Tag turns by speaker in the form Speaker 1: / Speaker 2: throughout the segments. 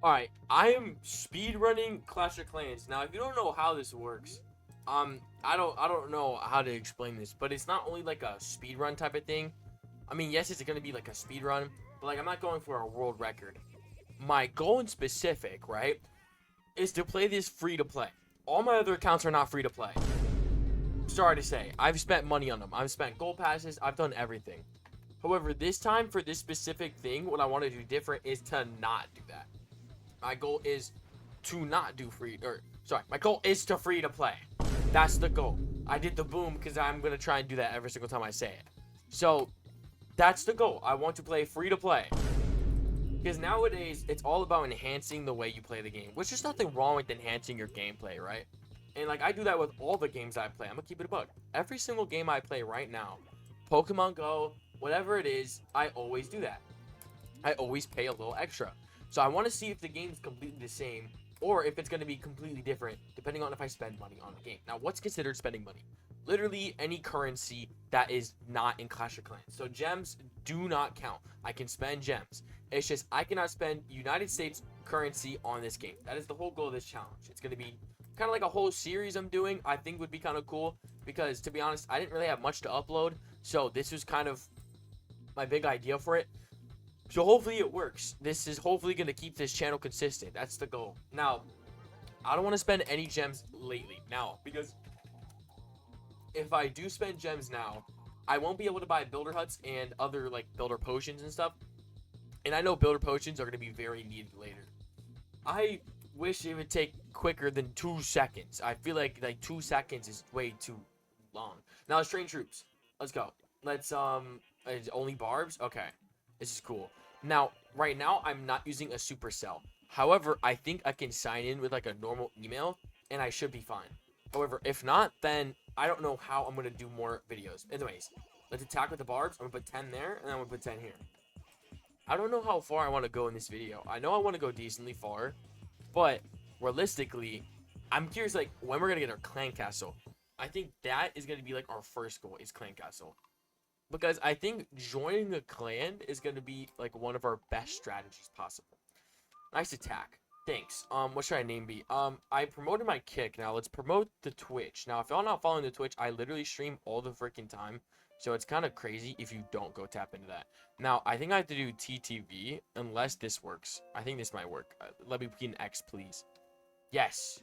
Speaker 1: Alright, I am speedrunning Clash of Clans. Now, if you don't know how this works, I don't know how to explain this, but it's not only like a speedrun type of thing. I mean, yes, it's gonna be like a speedrun, but like I'm not going for a world record. My goal in specific, right, is to play this free to play. All my other accounts are not free to play. Sorry to say, I've spent money on them. I've spent gold passes, I've done everything. However, this time for this specific thing, what I want to do different is to not do that. My goal is to not do free, or sorry, my goal is to free to play. That's the goal. I did the boom because I'm gonna try and do that every single time I say it. So that's the goal. I want to play free to play. Because nowadays it's all about enhancing the way you play the game, which is nothing wrong with enhancing your gameplay, right? And like I do that with all the games I play. I'm gonna keep it a bug. Every single game I play right now, Pokemon Go, whatever it is, I always do that. I always pay a little extra. So I want to see if the game's completely the same or if it's going to be completely different depending on if I spend money on the game. Now, what's considered spending money? Literally any currency that is not in Clash of Clans. So gems do not count. I can spend gems. It's just I cannot spend United States currency on this game. That is the whole goal of this challenge. It's going to be kind of like a whole series I'm doing. I think would be kind of cool because, to be honest, I didn't really have much to upload. So this was kind of my big idea for it. So hopefully it works. This is hopefully going to keep this channel consistent. That's the goal. Now, I don't want to spend any gems lately. Now, because if I do spend gems now, I won't be able to buy builder huts and other like builder potions and stuff. And I know builder potions are going to be very needed later. I wish it would take quicker than 2 seconds. I feel like 2 seconds is way too long. Now let's train troops. Let's go. Let's only barbs? Okay. This is cool. Now, right now, I'm not using a supercell. However, I think I can sign in with like a normal email, and I should be fine. However, if not, then I don't know how I'm going to do more videos. Anyways, let's attack with the barbs. I'm going to put 10 there, and then I'm going to put 10 here. I don't know how far I want to go in this video. I know I want to go decently far, but realistically, I'm curious like when we're going to get our clan castle. I think that is going to be like our first goal is clan castle. Because I think joining a clan is going to be like one of our best strategies possible. Nice attack. Thanks. What should I name be? I promoted my kick. Now let's promote the Twitch. Now if y'all not following the Twitch, I literally stream all the freaking time. So it's kind of crazy if you don't go tap into that. Now I think I have to do TTV unless this works. I think this might work. Let me be an X, please. Yes.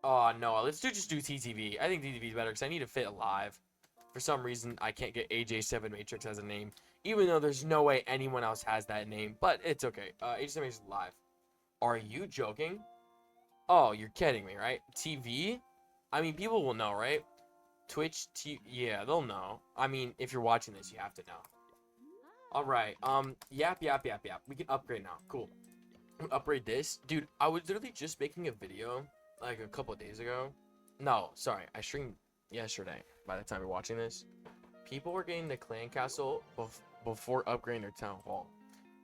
Speaker 1: Oh no, let's just do TTV. I think TTV is better because I need to fit alive. For some reason, I can't get AJ7 Matrix as a name, even though there's no way anyone else has that name, but it's okay. AJ7 Matrix is live. Are you joking? Oh, you're kidding me, right? TV? I mean, people will know, right? Twitch, yeah, they'll know. I mean, if you're watching this, you have to know. All right, yap. We can upgrade now. Cool. Upgrade this. Dude, I was literally just making a video, like, a couple days ago. No, sorry, I streamed yesterday. By the time you're watching this, people were getting the clan castle before upgrading their town hall.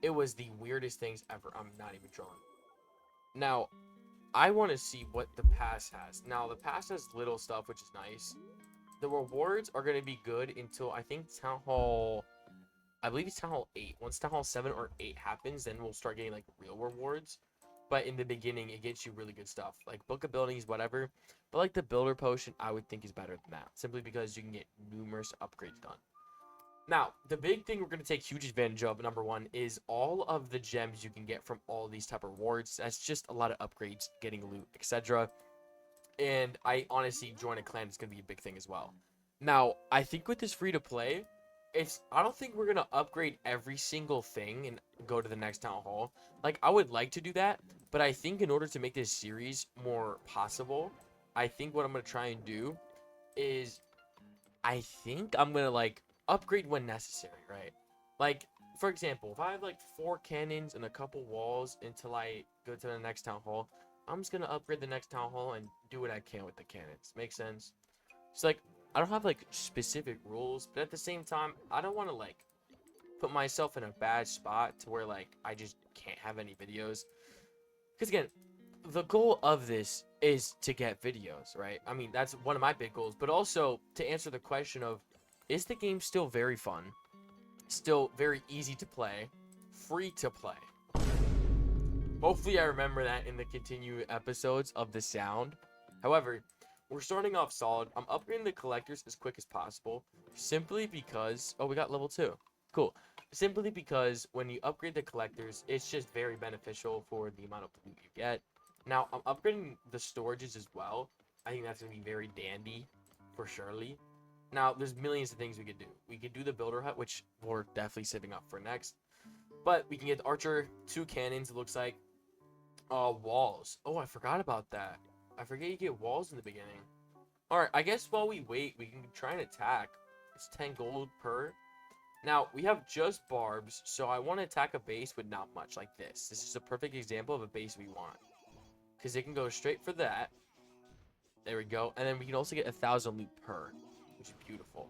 Speaker 1: It was the weirdest things ever. I'm not even trolling. Now, I want to see what the pass has. Now, the pass has little stuff, which is nice. The rewards are going to be good until I think town hall, I believe it's town hall 8. Once town hall 7 or 8 happens, then we'll start getting like real rewards. But in the beginning, it gets you really good stuff. Like book of buildings, whatever. But like the builder potion, I would think is better than that. Simply because you can get numerous upgrades done. Now, the big thing we're going to take huge advantage of, number one, is all of the gems you can get from all these type of rewards. That's just a lot of upgrades, getting loot, etc. And I honestly, join a clan is going to be a big thing as well. Now, I think with this free-to-play, I don't think we're going to upgrade every single thing and go to the next town hall. Like, I would like to do that, but I think in order to make this series more possible, I think what I'm going to try and do is I think I'm going to, like, upgrade when necessary, right? Like, for example, if I have, like, 4 cannons and a couple walls until I go to the next town hall, I'm just going to upgrade the next town hall and do what I can with the cannons. Make sense? It's like, I don't have, like, specific rules, but at the same time, I don't want to, like, put myself in a bad spot to where, like, I just can't have any videos. Because, again, the goal of this is to get videos, right? I mean, that's one of my big goals. But also, to answer the question of, is the game still very fun? Still very easy to play? Free to play? Hopefully I remember that in the continued episodes of the sound. However, we're starting off solid. I'm upgrading the collectors as quick as possible. Simply because... Oh, we got level 2. Cool. Simply because when you upgrade the collectors, it's just very beneficial for the amount of loot you get. Now, I'm upgrading the storages as well. I think that's going to be very dandy, for surely. Now, there's millions of things we could do. We could do the builder hut, which we're definitely saving up for next. But we can get the archer, 2 cannons, it looks like. Walls. Oh, I forgot about that. I forget you get walls in the beginning. Alright, I guess while we wait, we can try and attack. It's 10 gold per. Now, we have just barbs, so I want to attack a base with not much, like this. This is a perfect example of a base we want. Because it can go straight for that. There we go. And then we can also get 1,000 loot per, which is beautiful.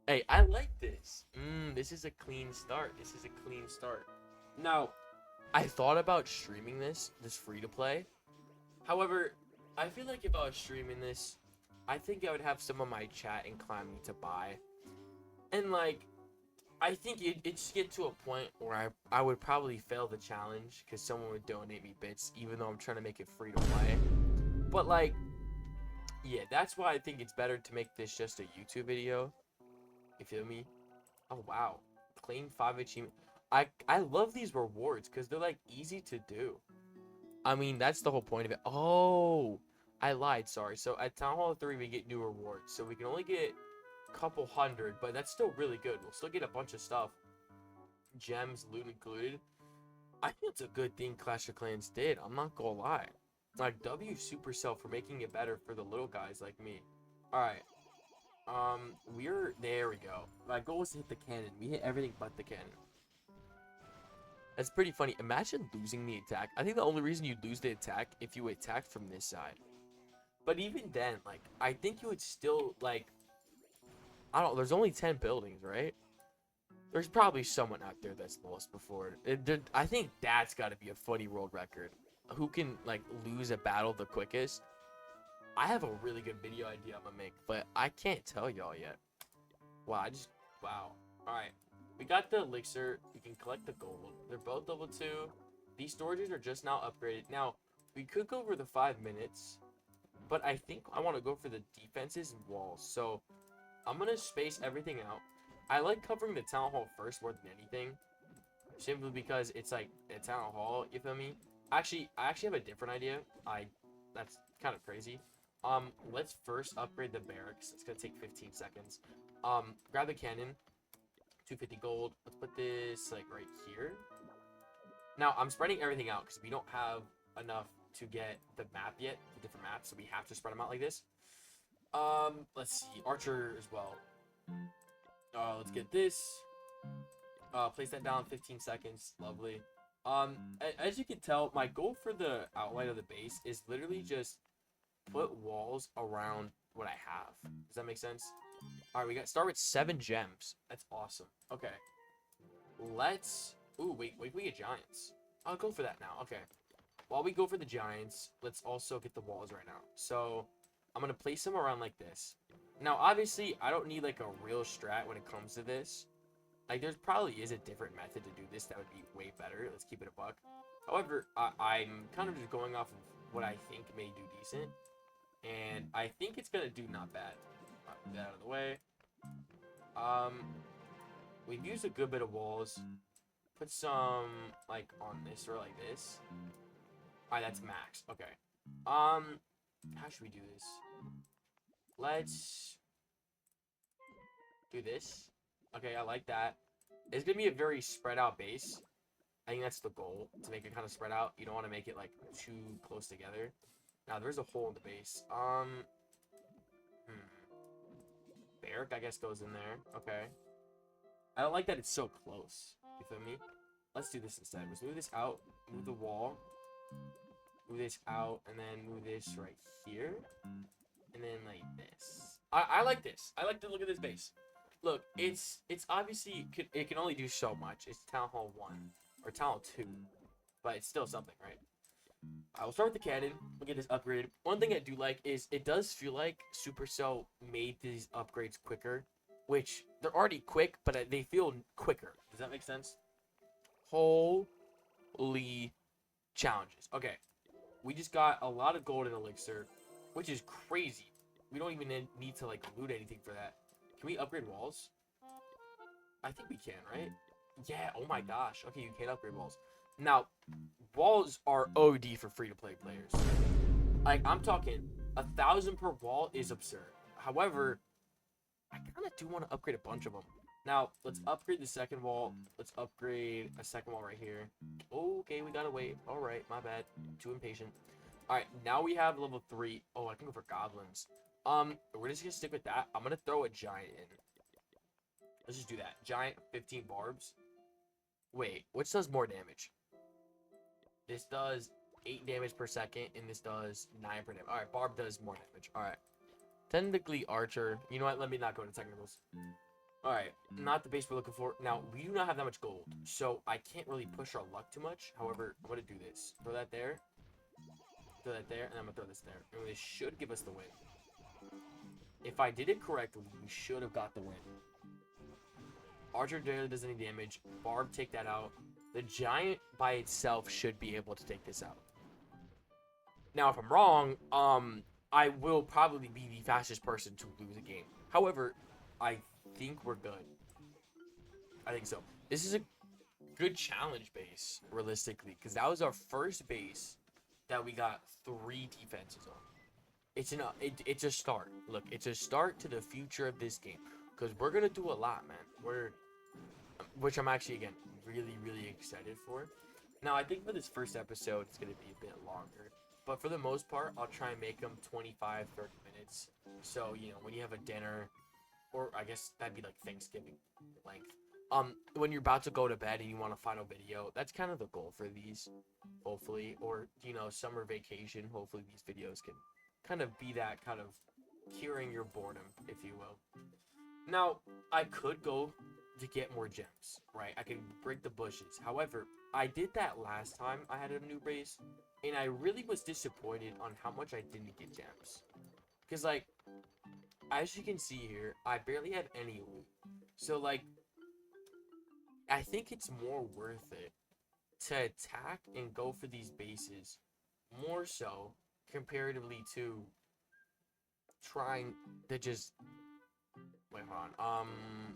Speaker 1: Hey, I like this. This is a clean start. This is a clean start. Now, I thought about streaming this free to play. However, I feel like if I was streaming this, I think I would have some of my chat incline me to buy. And like, I think it'd just get to a point where I would probably fail the challenge because someone would donate me bits, even though I'm trying to make it free to play. But like, yeah, that's why I think it's better to make this just a YouTube video. You feel me? Oh wow, claim 5 achievement. I love these rewards because they're like easy to do. I mean, that's the whole point of it. Oh, I lied, sorry. So at Town Hall 3 we get new rewards, so we can only get a couple hundred, but that's still really good. We'll still get a bunch of stuff, gems, loot included. I think it's a good thing Clash of Clans did, I'm not gonna lie. Like, W Supercell for making it better for the little guys like me. Alright, there we go. My goal was to hit the cannon. We hit everything but the cannon. That's pretty funny. Imagine losing the attack. I think the only reason you'd lose the attack if you attacked from this side. But even then, like, I think you would still, like, I don't know, there's only 10 buildings, right? There's probably someone out there that's lost before. I think that's got to be a funny world record. Who can, like, lose a battle the quickest? I have a really good video idea I'm gonna make, but I can't tell y'all yet. Wow, wow. Alright. We got the elixir. We can collect the gold. They're both level 2. These storages are just now upgraded. Now, we could go for the 5 minutes, but I think I want to go for the defenses and walls. So, I'm going to space everything out. I like covering the town hall first more than anything. Simply because it's like a town hall, you feel me? I actually have a different idea. That's kind of crazy. Let's first upgrade the barracks. It's going to take 15 seconds. Grab the cannon. 250 gold. Let's put this like right here. Now I'm spreading everything out because we don't have enough to get the map yet, the different maps, so we have to spread them out like this. Let's see, archer as well. Let's get this. Place that down 15 seconds. Lovely. As you can tell, my goal for the outline of the base is literally just put walls around what I have. Does that make sense? All right, we got start with 7 gems. That's awesome. Okay, let's. Ooh, wait, we get giants. I'll go for that now. Okay, while we go for the giants, let's also get the walls right now. So I'm gonna place them around like this. Now, obviously, I don't need like a real strat when it comes to this. Like, there's probably is a different method to do this that would be way better. Let's keep it a buck. However, I'm kind of just going off of what I think may do decent, and I think it's gonna do not bad. Get that out of the way. We've used a good bit of walls. Put some like on this or like this. Alright, that's max. Okay. How should we do this? Let's do this. Okay, I like that. It's gonna be a very spread out base. I think that's the goal, to make it kind of spread out. You don't want to make it like too close together. Now there's a hole in the base. Barrack, I guess, goes in there. Okay. I don't like that it's so close. You feel me? Let's do this instead. Let's move this out. Move the wall. Move this out. And then move this right here. And then like this. I like this. I like the look of this base. Look, it's obviously, it can only do so much. It's Town Hall 1. Or Town Hall 2. But it's still something, right? I will start with the cannon. We'll get this upgraded. One thing I do like is it does feel like Supercell made these upgrades quicker, which they're already quick, but they feel quicker. Does that make sense? Holy challenges. Okay, we just got a lot of golden elixir, which is crazy. We don't even need to like loot anything for that. Can we upgrade walls? I think we can, right? Yeah, oh my gosh. Okay, you can upgrade walls. Now, walls are OD for free-to-play players. Like, I'm talking 1,000 per wall is absurd. However, I kind of do want to upgrade a bunch of them. Now, let's upgrade the second wall. Let's upgrade a second wall right here. Okay, we gotta wait. All right, my bad. Too impatient. All right, now we have level 3. Oh, I can go for goblins. We're just gonna stick with that. I'm gonna throw a giant in. Let's just do that. Giant, 15 barbs. Wait, which does more damage? This does 8 damage per second, and this does 9 per damage. Alright, barb does more damage. Alright. Technically, archer. You know what? Let me not go into technicals. Alright, not the base we're looking for. Now, we do not have that much gold, so I can't really push our luck too much. However, I'm going to do this. Throw that there. Throw that there, and I'm going to throw this there. And this should give us the win. If I did it correctly, we should have got the win. Archer barely does any damage. Barb, take that out. The giant by itself should be able to take this out. Now, if I'm wrong, I will probably be the fastest person to lose a game. However, I think we're good. I think so. This is a good challenge base, realistically, because that was our first base that we got 3 defenses on. It's a start. Look, it's a start to the future of this game, because we're gonna do a lot, man. Which I'm actually, again, really excited for. Now, I think for this first episode, it's going to be a bit longer. But for the most part, I'll try and make them 25, 30 minutes. So, you know, when you have a dinner, or I guess that'd be like Thanksgiving length. When you're about to go to bed and you want a final video, that's kind of the goal for these, hopefully. Or, you know, summer vacation, hopefully these videos can kind of be that kind of curing your boredom, if you will. Now, I could go to get more gems, right? I can break the bushes. However, I did that last time I had a new base, and I really was disappointed on how much I didn't get gems. Because, like, as you can see here, I barely had any loot. So, like, I think it's more worth it to attack and go for these bases more so comparatively to trying to just... Wait, hold on.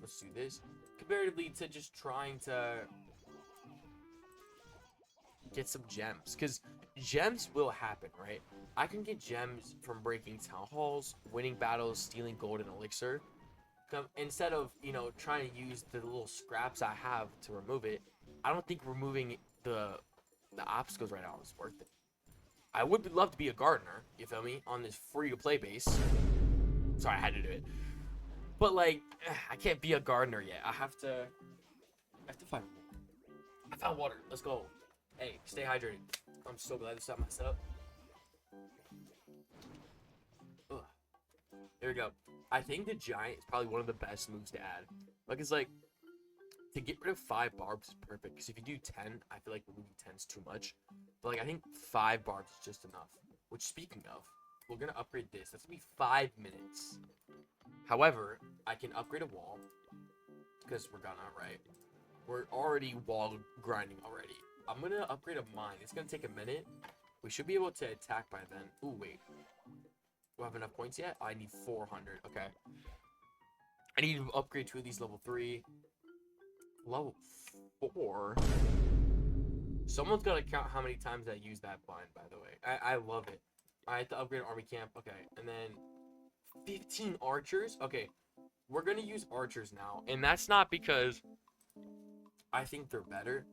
Speaker 1: Let's do this. Comparatively to just trying to get some gems. Because gems will happen, right? I can get gems from breaking town halls, winning battles, stealing gold and elixir. Instead of, you know, trying to use the little scraps I have to remove it, I don't think removing the obstacles right now is worth it. I would love to be a gardener, you feel me, on this free-to-play base. Sorry, I had to do it. But, like, I can't be a gardener yet. I have to find water. I found water. Let's go. Hey, stay hydrated. I'm so glad this is my setup. Ugh. There we go. I think the giant is probably one of the best moves to add. Like, it's like, to get rid of 5 barbs is perfect. Because if you do 10, I feel like removing 10 is too much. But, like, I think 5 barbs is just enough. Which, speaking of, we're going to upgrade this. That's going to be 5 minutes. However, I can upgrade a wall. Because we're gonna, right? We're already wall grinding already. I'm going to upgrade a mine. It's going to take a minute. We should be able to attack by then. Ooh, wait. Do I have enough points yet? I need 400. Okay. I need to upgrade 2 of these level 3. Level 4? Someone's got to count how many times I use that bind, by the way. I love it. I have to upgrade army camp. Okay. And then 15 archers? Okay. We're going to use archers now. And that's not because I think they're better.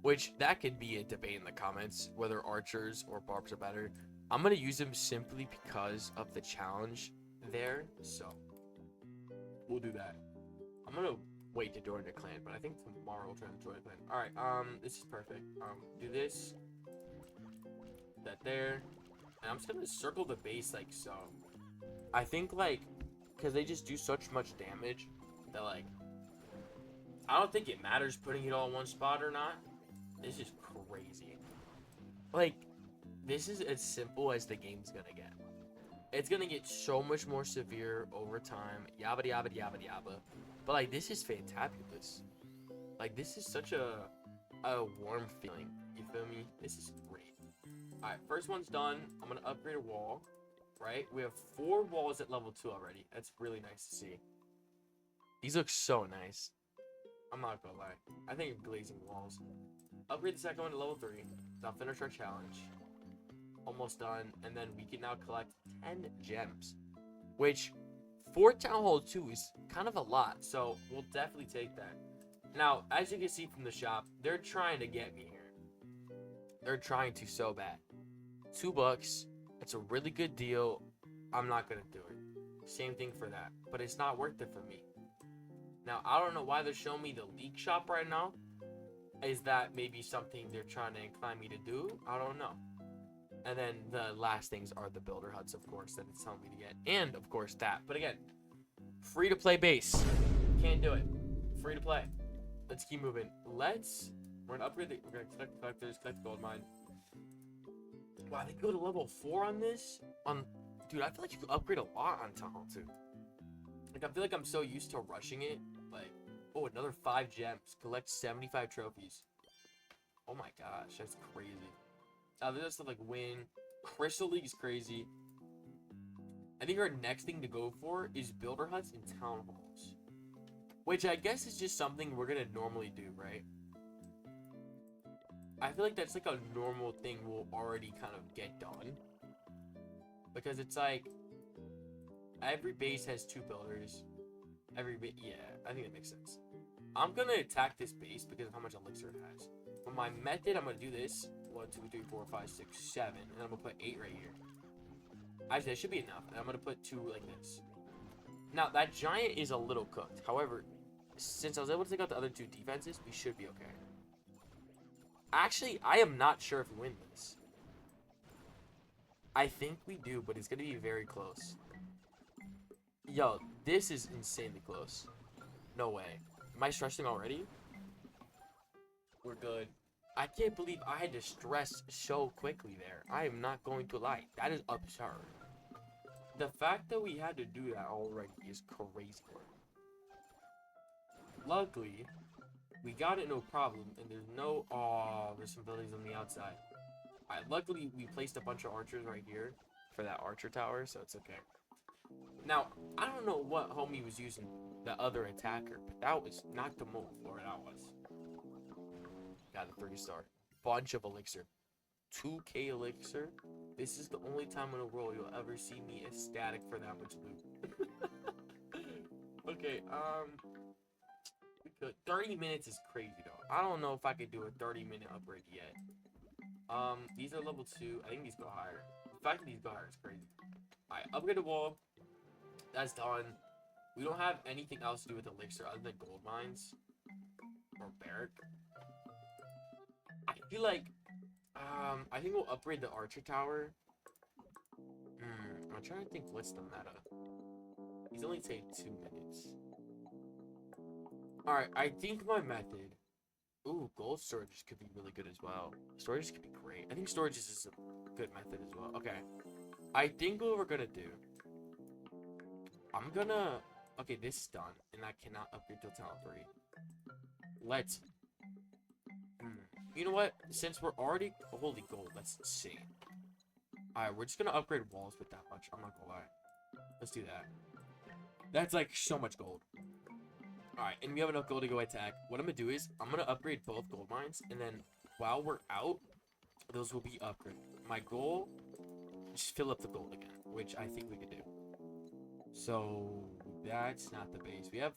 Speaker 1: Which, that could be a debate in the comments. Whether archers or barbs are better. I'm going to use them simply because of the challenge there. So, we'll do that. I'm going to wait to join the clan. But I think tomorrow we'll try to join the clan. Alright, this is perfect. Do this. That there. And I'm just going to circle the base like so. I think, like, because they just do such much damage that, like, I don't think it matters putting it all in one spot or not. This is crazy. Like, this is as simple as the game's gonna get. It's gonna get so much more severe over time. Yabba yabba yabba yabba. But, like, this is fantabulous. Like, this is such a warm feeling. You feel me? This is great. Alright, first one's done. I'm gonna upgrade a wall. Right? We have 4 walls at level 2 already. That's really nice to see. These look so nice. I'm not gonna lie. I think glazing walls. Upgrade the second one to level 3. Now finish our challenge. Almost done. And then we can now collect 10 gems. Which, for Town Hall 2 is kind of a lot. So, we'll definitely take that. Now, as you can see from the shop, they're trying to get me here. They're trying to so bad. $2. It's a really good deal. I'm not gonna do it. Same thing for that. But it's not worth it for me. Now, I don't know why they're showing me the leak shop right now. Is that maybe something they're trying to incline me to do? I don't know. And then the last things are the builder huts, of course, that it's telling me to get. And, of course, that. But again, free to play base. Can't do it. Free to play. Let's keep moving. We're gonna upgrade we're gonna collect the collectors, collect the gold mine. Wow, they go to level 4 on this? Dude, I feel like you could upgrade a lot on Town Hall 2. Like, I feel like I'm so used to rushing it. Like, oh, another 5 gems. Collect 75 trophies. Oh my gosh, that's crazy. There's stuff like win. Crystal League is crazy. I think our next thing to go for is builder huts and town halls. Which I guess is just something we're gonna normally do, right? I feel like that's like a normal thing we'll already kind of get done. Because it's like, every base has 2 builders. Yeah, I think that makes sense. I'm gonna attack this base because of how much elixir it has. For my method, I'm gonna do this. 1, 2, 3, 4, 5, 6, 7. And I'm gonna put 8 right here. Actually, that should be enough. And I'm gonna put 2 like this. Now, that giant is a little cooked. However, since I was able to take out the other 2 defenses, we should be okay. Actually, I am not sure if we win this. I think we do, but it's going to be very close. Yo, this is insanely close. No way. Am I stressing already? We're good. I can't believe I had to stress so quickly there. I am not going to lie. That is absurd. The fact that we had to do that already is crazy. Luckily, we got it no problem, and there's no... Oh, there's some buildings on the outside. Alright, luckily, we placed a bunch of archers right here for that archer tower, so it's okay. Now, I don't know what homie was using, the other attacker, but that was not the move, or that was. Got the 3-star. Bunch of elixir. 2k elixir. This is the only time in the world you'll ever see me ecstatic for that much loot. Okay, we could. 30 minutes is crazy, though. I don't know if I could do a 30-minute upgrade yet. These are level 2. I think these go higher. The fact that these go higher is crazy. Alright, upgrade the wall. That's done. We don't have anything else to do with elixir other than gold mines. Or barrack. I feel like, I think we'll upgrade the archer tower. I'm trying to think what's the meta. These only take 2 minutes. Alright, I think my method... Ooh, gold storage could be really good as well. Storage could be great. I think storage is a good method as well. Okay. I think what we're gonna do... I'm gonna... Okay, this is done. And I cannot upgrade till talent 3. Let's... You know what? Since we're already... Holy gold, that's insane. Alright, we're just gonna upgrade walls with that much. I'm not gonna lie. Let's do that. That's like so much gold. Alright, and we have enough gold to go attack. What I'm gonna do is, I'm gonna upgrade both gold mines, and then while we're out, those will be upgraded. My goal is fill up the gold again, which I think we can do. So, that's not the base. We have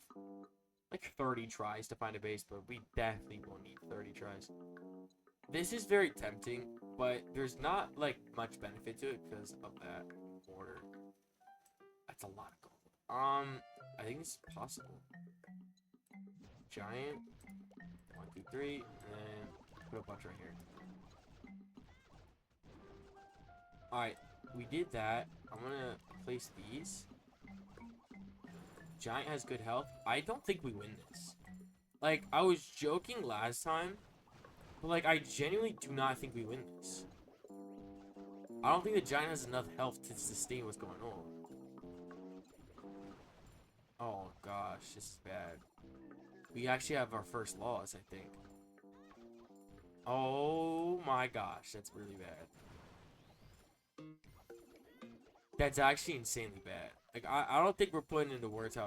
Speaker 1: like 30 tries to find a base, but we definitely won't need 30 tries. This is very tempting, but there's not like much benefit to it because of that order. That's a lot of gold. I think it's possible. Giant. 1, 2, 3, and then put a bunch right here. Alright, we did that. I'm gonna place these. Giant has good health. I don't think we win this. Like, I was joking last time, but like, I genuinely do not think we win this. I don't think the giant has enough health to sustain what's going on. Oh gosh, this is bad. We actually have our first loss, I think. Oh my gosh, that's really bad. That's actually insanely bad. Like, I don't think we're putting into words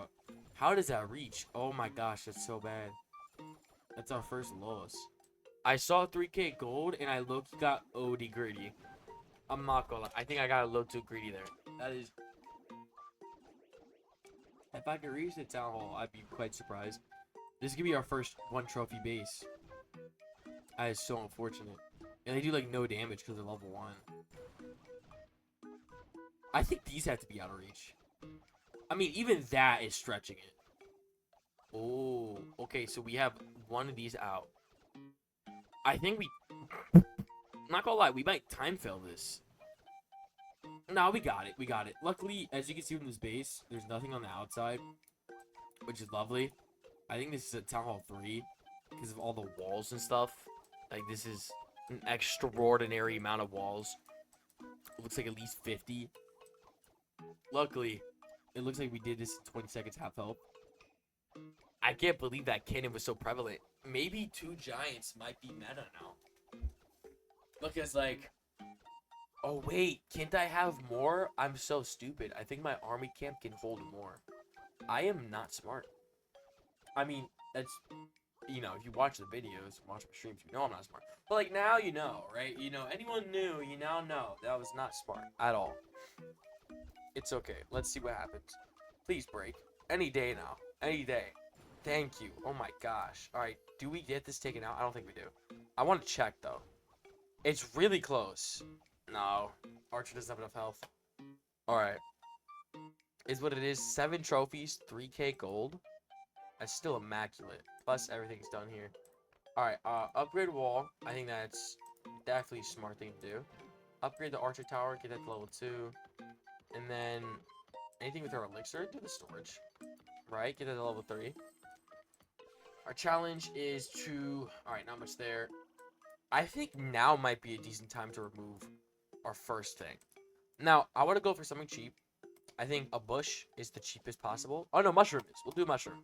Speaker 1: how does that reach? Oh my gosh, that's so bad. That's our first loss. I saw 3K gold and I low-key got OD greedy. I'm not gonna lie. I think I got a little too greedy there. That is. If I could reach the town hall, I'd be quite surprised. This could be our first 1 trophy base. That is so unfortunate. And they do like no damage because they're level 1. I think these have to be out of reach. I mean, even that is stretching it. Oh, okay. So we have one of these out. I think we. Not gonna lie, we might time fail this. No, we got it. We got it. Luckily, as you can see from this base, there's nothing on the outside, which is lovely. I think this is a Town Hall 3 because of all the walls and stuff. Like, this is an extraordinary amount of walls. It looks like at least 50. Luckily, it looks like we did this in 20 seconds half health. I can't believe that cannon was so prevalent. Maybe 2 giants might be meta now. Because, like... Oh, wait. Can't I have more? I'm so stupid. I think my army camp can hold more. I am not smart. I mean, that's... You know, if you watch the videos, watch my streams, you know I'm not smart. But, like, now you know, right? You know, anyone new, you now know that was not smart at all. It's okay. Let's see what happens. Please break. Any day now. Any day. Thank you. Oh, my gosh. All right. Do we get this taken out? I don't think we do. I want to check, though. It's really close. No. Archer doesn't have enough health. All right. Is what it is. 7 trophies, 3K gold. That's still immaculate. Plus, everything's done here. Alright, upgrade wall. I think that's definitely a smart thing to do. Upgrade the archer tower, get that to level 2. And then, anything with our elixir, do the storage. Right, get that to level 3. Our challenge is to... Alright, not much there. I think now might be a decent time to remove our first thing. Now, I want to go for something cheap. I think a bush is the cheapest possible. Oh, no, mushroom is. We'll do mushroom.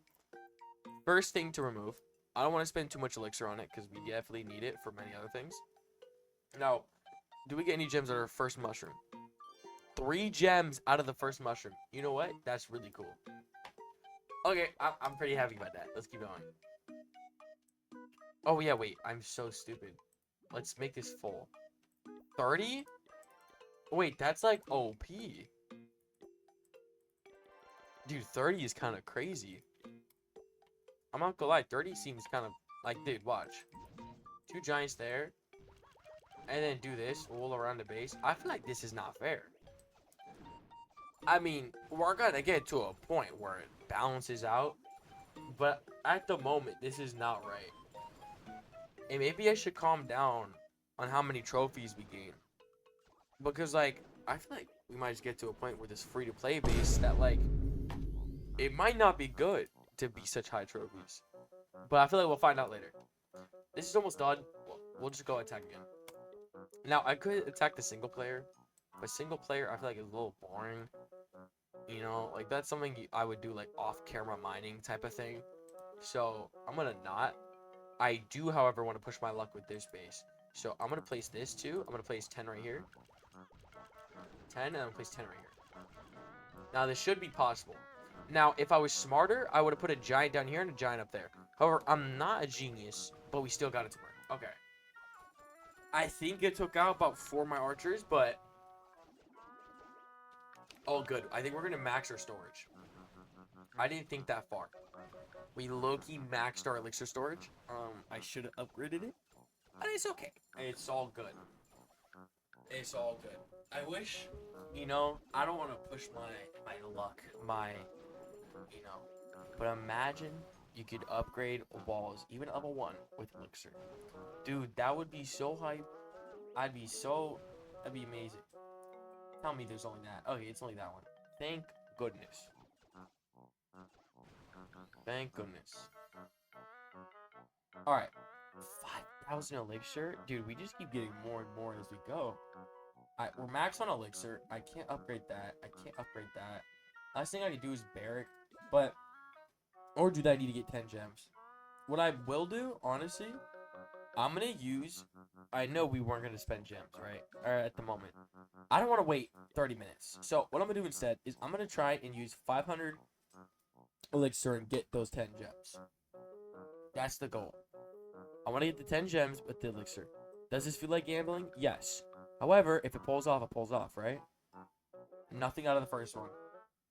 Speaker 1: First thing to remove. I don't want to spend too much elixir on it because we definitely need it for many other things. Now, do we get any gems out of our first mushroom? 3 gems out of the first mushroom. You know what? That's really cool. Okay, I'm pretty happy about that. Let's keep going. Oh, yeah, wait. I'm so stupid. Let's make this full. 30? Wait, that's like OP. Dude, 30 is kind of crazy. I'm not gonna lie, 30 seems kind of like, dude, watch. 2 giants there. And then do this all around the base. I feel like this is not fair. I mean, we're gonna get to a point where it balances out. But at the moment, this is not right. And maybe I should calm down on how many trophies we gain. Because, like, I feel like we might just get to a point where this free-to-play base that, like, it might not be good to be such high trophies. But I feel like we'll find out later. This is almost done. We'll just go attack again. Now, I could attack the single player. But single player, I feel like is a little boring. You know, like that's something I would do like off-camera mining type of thing. So, I'm gonna not. I do, however, want to push my luck with this base. So, I'm gonna place this too. I'm gonna place 10 right here. 10, and I'm gonna place 10 right here. Now, this should be possible. Now, if I was smarter, I would have put a giant down here and a giant up there. However, I'm not a genius, but we still got it to work. Okay. I think it took out about 4 of my archers, but... Oh, good. I think we're going to max our storage. I didn't think that far. We low-key maxed our elixir storage. I should have upgraded it. But it's okay. It's all good. It's all good. I wish, you know, I don't want to push my luck, you know, but imagine you could upgrade walls, even at level 1, with elixir. Dude, that would be so hype. That'd be amazing. Tell me there's only that. Okay, it's only that one. Thank goodness. Thank goodness. Alright. 5,000 elixir? Dude, we just keep getting more and more as we go. Alright, we're max on elixir. I can't upgrade that. I can't upgrade that. Last thing I can do is barrack. But, or do that I need to get 10 gems? What I will do, honestly, I'm gonna use. I know we weren't gonna spend gems, right? Or at the moment. I don't want to wait 30 minutes. So what I'm gonna do instead is I'm gonna try and use 500 elixir and get those 10 gems. That's the goal. I want to get the 10 gems with the elixir. Does this feel like gambling? Yes. However, if it pulls off, it pulls off, right? Nothing out of the first one.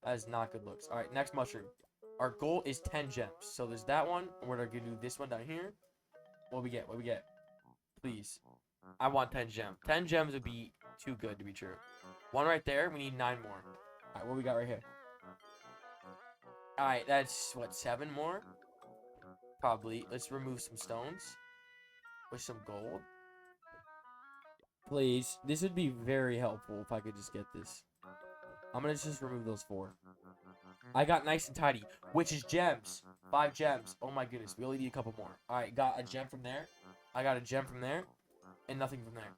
Speaker 1: That is not good looks. All right, next mushroom. Our goal is 10 gems. So there's that one. We're going to do this one down here. What we get? What we get? Please. I want 10 gems. 10 gems would be too good to be true. One right there. We need 9 more. All right, what we got right here? All right, that's, what, 7 more? Probably. Let's remove some stones with some gold. Please. This would be very helpful if I could just get this. I'm going to just remove those 4. I got nice and tidy, which is gems. 5 gems. Oh my goodness. We only need a couple more. All right, got a gem from there. I got a gem from there. And nothing from there.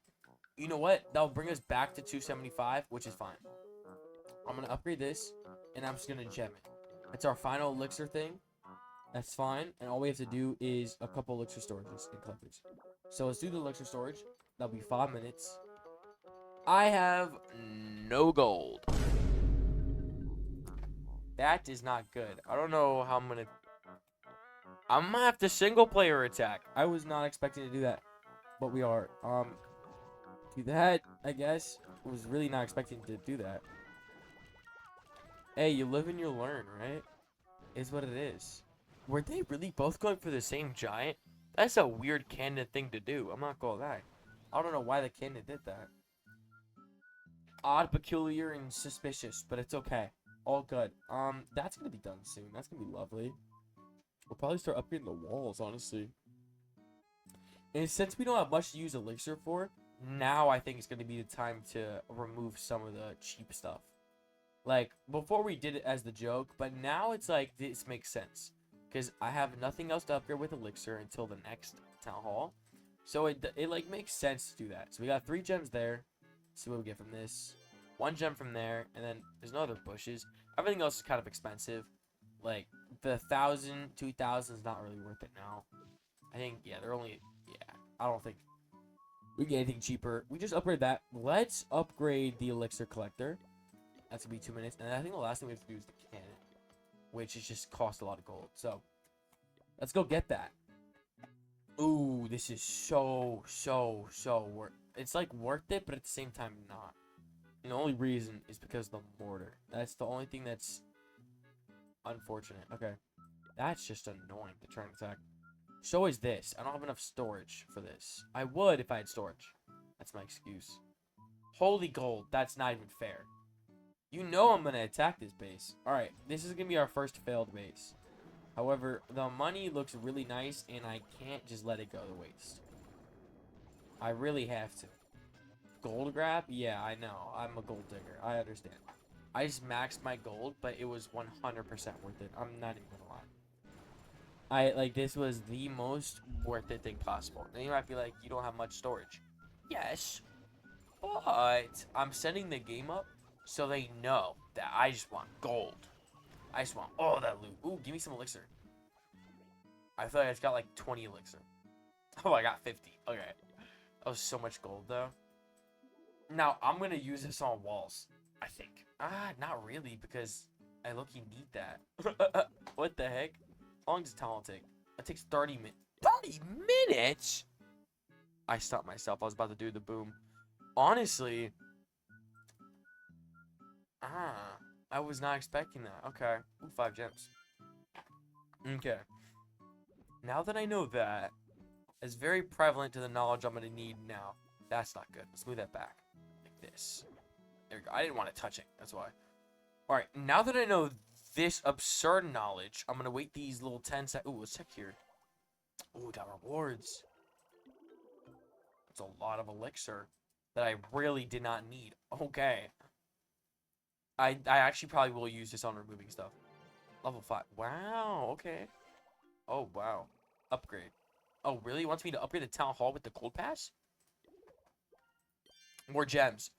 Speaker 1: You know what? That'll bring us back to 275, which is fine. I'm going to upgrade this, and I'm just going to gem it. It's our final elixir thing. That's fine. And all we have to do is a couple elixir storages and collectors. So let's do the elixir storage. That'll be 5 minutes. I have no gold. That is not good. I don't know how I'm going to have to single player attack. I was not expecting to do that. But we are. Do that, I guess. I was really not expecting to do that. Hey, you live and you learn, right? Is what it is. Were they really both going for the same giant? That's a weird canon thing to do. I'm not gonna lie. I don't know why the canon did that. Odd, peculiar, and suspicious, but it's okay. All good. That's gonna be done soon. That's gonna be lovely. We'll probably start upgrading the walls, honestly. And since we don't have much to use elixir for, now I think it's gonna be the time to remove some of the cheap stuff. Like, before we did it as the joke, but now it's like, this makes sense. Because I have nothing else to upgrade with elixir until the next town hall. So it like makes sense to do that. So we got 3 gems there. See what we get from this. 1 gem from there. And then there's no other bushes. Everything else is kind of expensive. Like, the 1,000, 2,000 is not really worth it now. I think, yeah, they're only, yeah, I don't think we get anything cheaper. We just upgrade that. Let's upgrade the elixir collector. That's gonna be 2 minutes. And I think the last thing we have to do is the cannon, which is just cost a lot of gold. So let's go get that. Ooh, this is so worth. It's like worth it, but at the same time not. And the only reason is because of the mortar. That's the only thing that's unfortunate. Okay, that's just annoying to try and attack. So is this. I don't have enough storage for this. I would if I had storage. That's my excuse. Holy gold. That's not even fair. You know I'm going to attack this base. Alright, this is going to be our first failed base. However, the money looks really nice, and I can't just let it go to waste. I really have to. Gold grab? Yeah, I know. I'm a gold digger. I understand. I just maxed my gold, but it was 100% worth it. I'm not even going to lie. This was the most worth it thing possible. Then you might be like, you don't have much storage. Yes, but I'm setting the game up so they know that I just want gold. I just want all that loot. Ooh, give me some elixir. I feel like I just got like 20 elixir. Oh, I got 50. Okay. That was so much gold, though. Now, I'm going to use this on walls, I think. Not really, because I low-key need that. What the heck? How long does the tunnel take? It takes 30 minutes. 30 minutes? I stopped myself. I was about to do the boom. Honestly, I was not expecting that. Okay. Ooh, 5 gems. Okay. Now that I know that, it's very prevalent to the knowledge I'm going to need now. That's not good. Let's move that back. Like this. There we go. I didn't want to touch it. That's why. Alright, now that I know this absurd knowledge, I'm going to wait these little 10 seconds. Ooh, let's check here. Ooh, got rewards. That's a lot of elixir that I really did not need. Okay. I actually probably will use this on removing stuff. Level 5. Wow, okay. Oh, wow. Upgrade. Oh, really? He wants me to upgrade the town hall with the gold pass? More gems.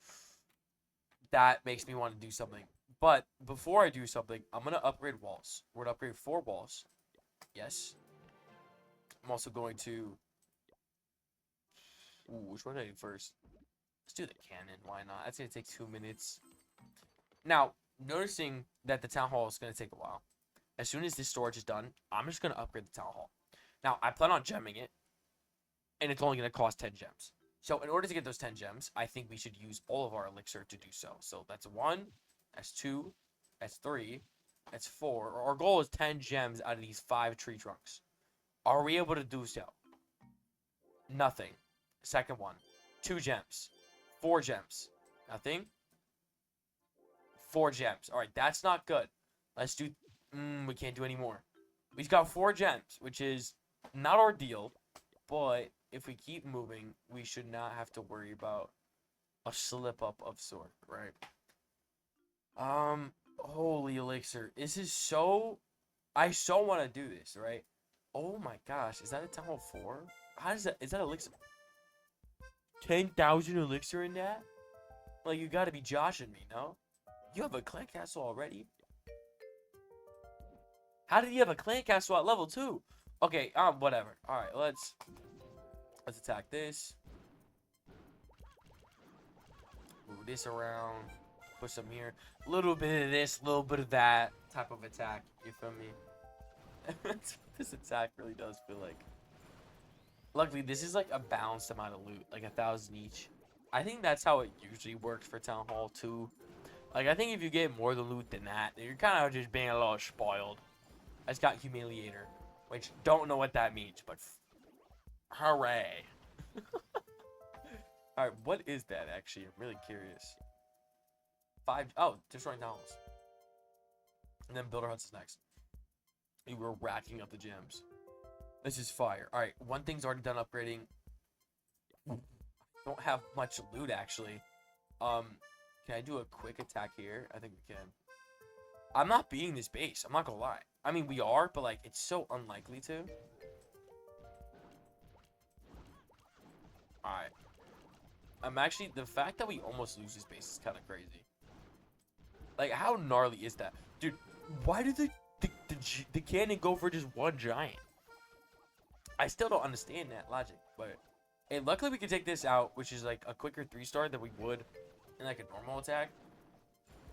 Speaker 1: That makes me want to do something. But before I do something, I'm going to upgrade walls. We're going to upgrade 4 walls. Yes. I'm also going to Ooh, which one do I do first? Let's do the cannon. Why not? That's gonna take 2 minutes. Now, noticing that the town hall is gonna take a while. As soon as this storage is done, I'm just gonna upgrade the town hall. Now, I plan on gemming it, and it's only gonna cost 10 gems. So, in order to get those 10 gems, I think we should use all of our elixir to do so. So, that's 1, that's 2, that's 3, that's 4. Our goal is 10 gems out of these 5 tree trunks. Are we able to do so? Nothing. Second one. 2 gems. 4 gems. Nothing. 4 gems. Alright, that's not good. Let's do... we can't do any more. We've got 4 gems, which is not our deal. But if we keep moving, we should not have to worry about a slip-up of sort, right? Holy elixir. This is so... I so want to do this, right? Oh my gosh. Is that a Town Hall 4? How does that... Is that elixir? 10,000 elixir in that? Like, you gotta be joshing me, no? You have a clan castle already? How did you have a clan castle at level 2? Okay, whatever. Alright, let's attack this. Move this around. Put some here. A little bit of this, a little bit of that type of attack. You feel me? This attack really does feel like... Luckily, this is like a balanced amount of loot. Like 1,000 each. I think that's how it usually works for Town Hall 2. Like, I think if you get more than loot than that, then you're kind of just being a little spoiled. I just got Humiliator. Which, don't know what that means, but... Hooray. Alright, what is that, actually? I'm really curious. 5... Oh, destroying town halls. And then Builder Huts is next. We were racking up the gems. This is fire. Alright, one thing's already done upgrading. Don't have much loot, actually. Can I do a quick attack here? I think we can. I'm not beating this base. I'm not gonna lie. I mean, we are, but, like, it's so unlikely to. Alright. I'm actually... The fact that we almost lose this base is kind of crazy. Like, how gnarly is that? Dude, why did the cannon go for just one giant? I still don't understand that logic, but... Hey, luckily we can take this out, which is, like, a quicker 3-star than we would in, like, a normal attack.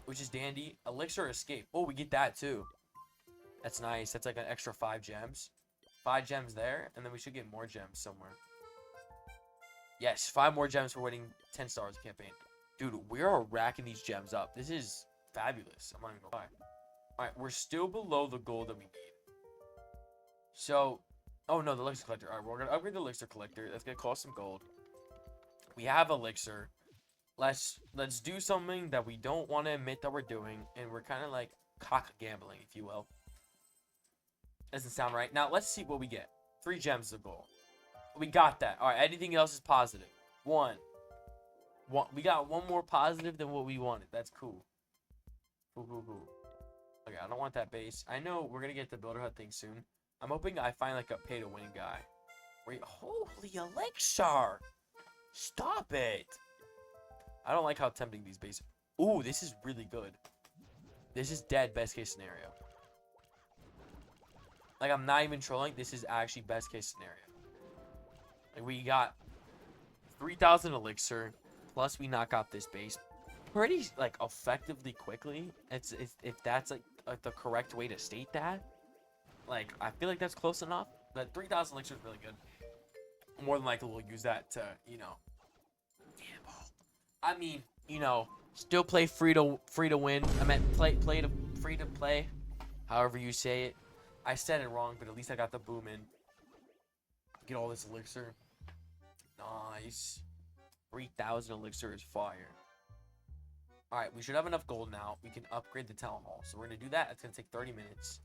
Speaker 1: Which is dandy. Elixir Escape. Oh, we get that, too. That's nice. That's, like, an extra 5 gems. 5 gems there, and then we should get more gems somewhere. Yes, 5 more gems for winning 10 stars campaign. Dude, we are racking these gems up. This is fabulous. I'm not even gonna lie. Alright, we're still below the goal that we need. So... Oh, no, the Elixir Collector. Alright, we're going to upgrade the Elixir Collector. That's going to cost some gold. We have Elixir. Let's do something that we don't want to admit that we're doing. And we're kind of like cock gambling, if you will. Doesn't sound right. Now, let's see what we get. 3 gems is the goal. We got that. Alright, anything else is positive. 1. We got 1 more positive than what we wanted. That's cool. Cool. Okay, I don't want that base. I know we're going to get the Builder Hut thing soon. I'm hoping I find, like, a pay-to-win guy. Wait, holy elixir! Stop it! I don't like how tempting these bases... Ooh, this is really good. This is dead best-case scenario. Like, I'm not even trolling. This is actually best-case scenario. Like, we got 3,000 elixir, plus we knock out this base pretty, like, effectively quickly. If that's, like, the correct way to state that. Like, I feel like that's close enough. But 3,000 elixir is really good. More than likely, we'll use that to, you know, gamble. I mean, you know, still play free to win. I meant free to play, however you say it. I said it wrong, but at least I got the boom in. Get all this elixir. Nice. 3,000 elixir is fire. Alright, we should have enough gold now. We can upgrade the town hall. So we're going to do that. It's going to take 30 minutes.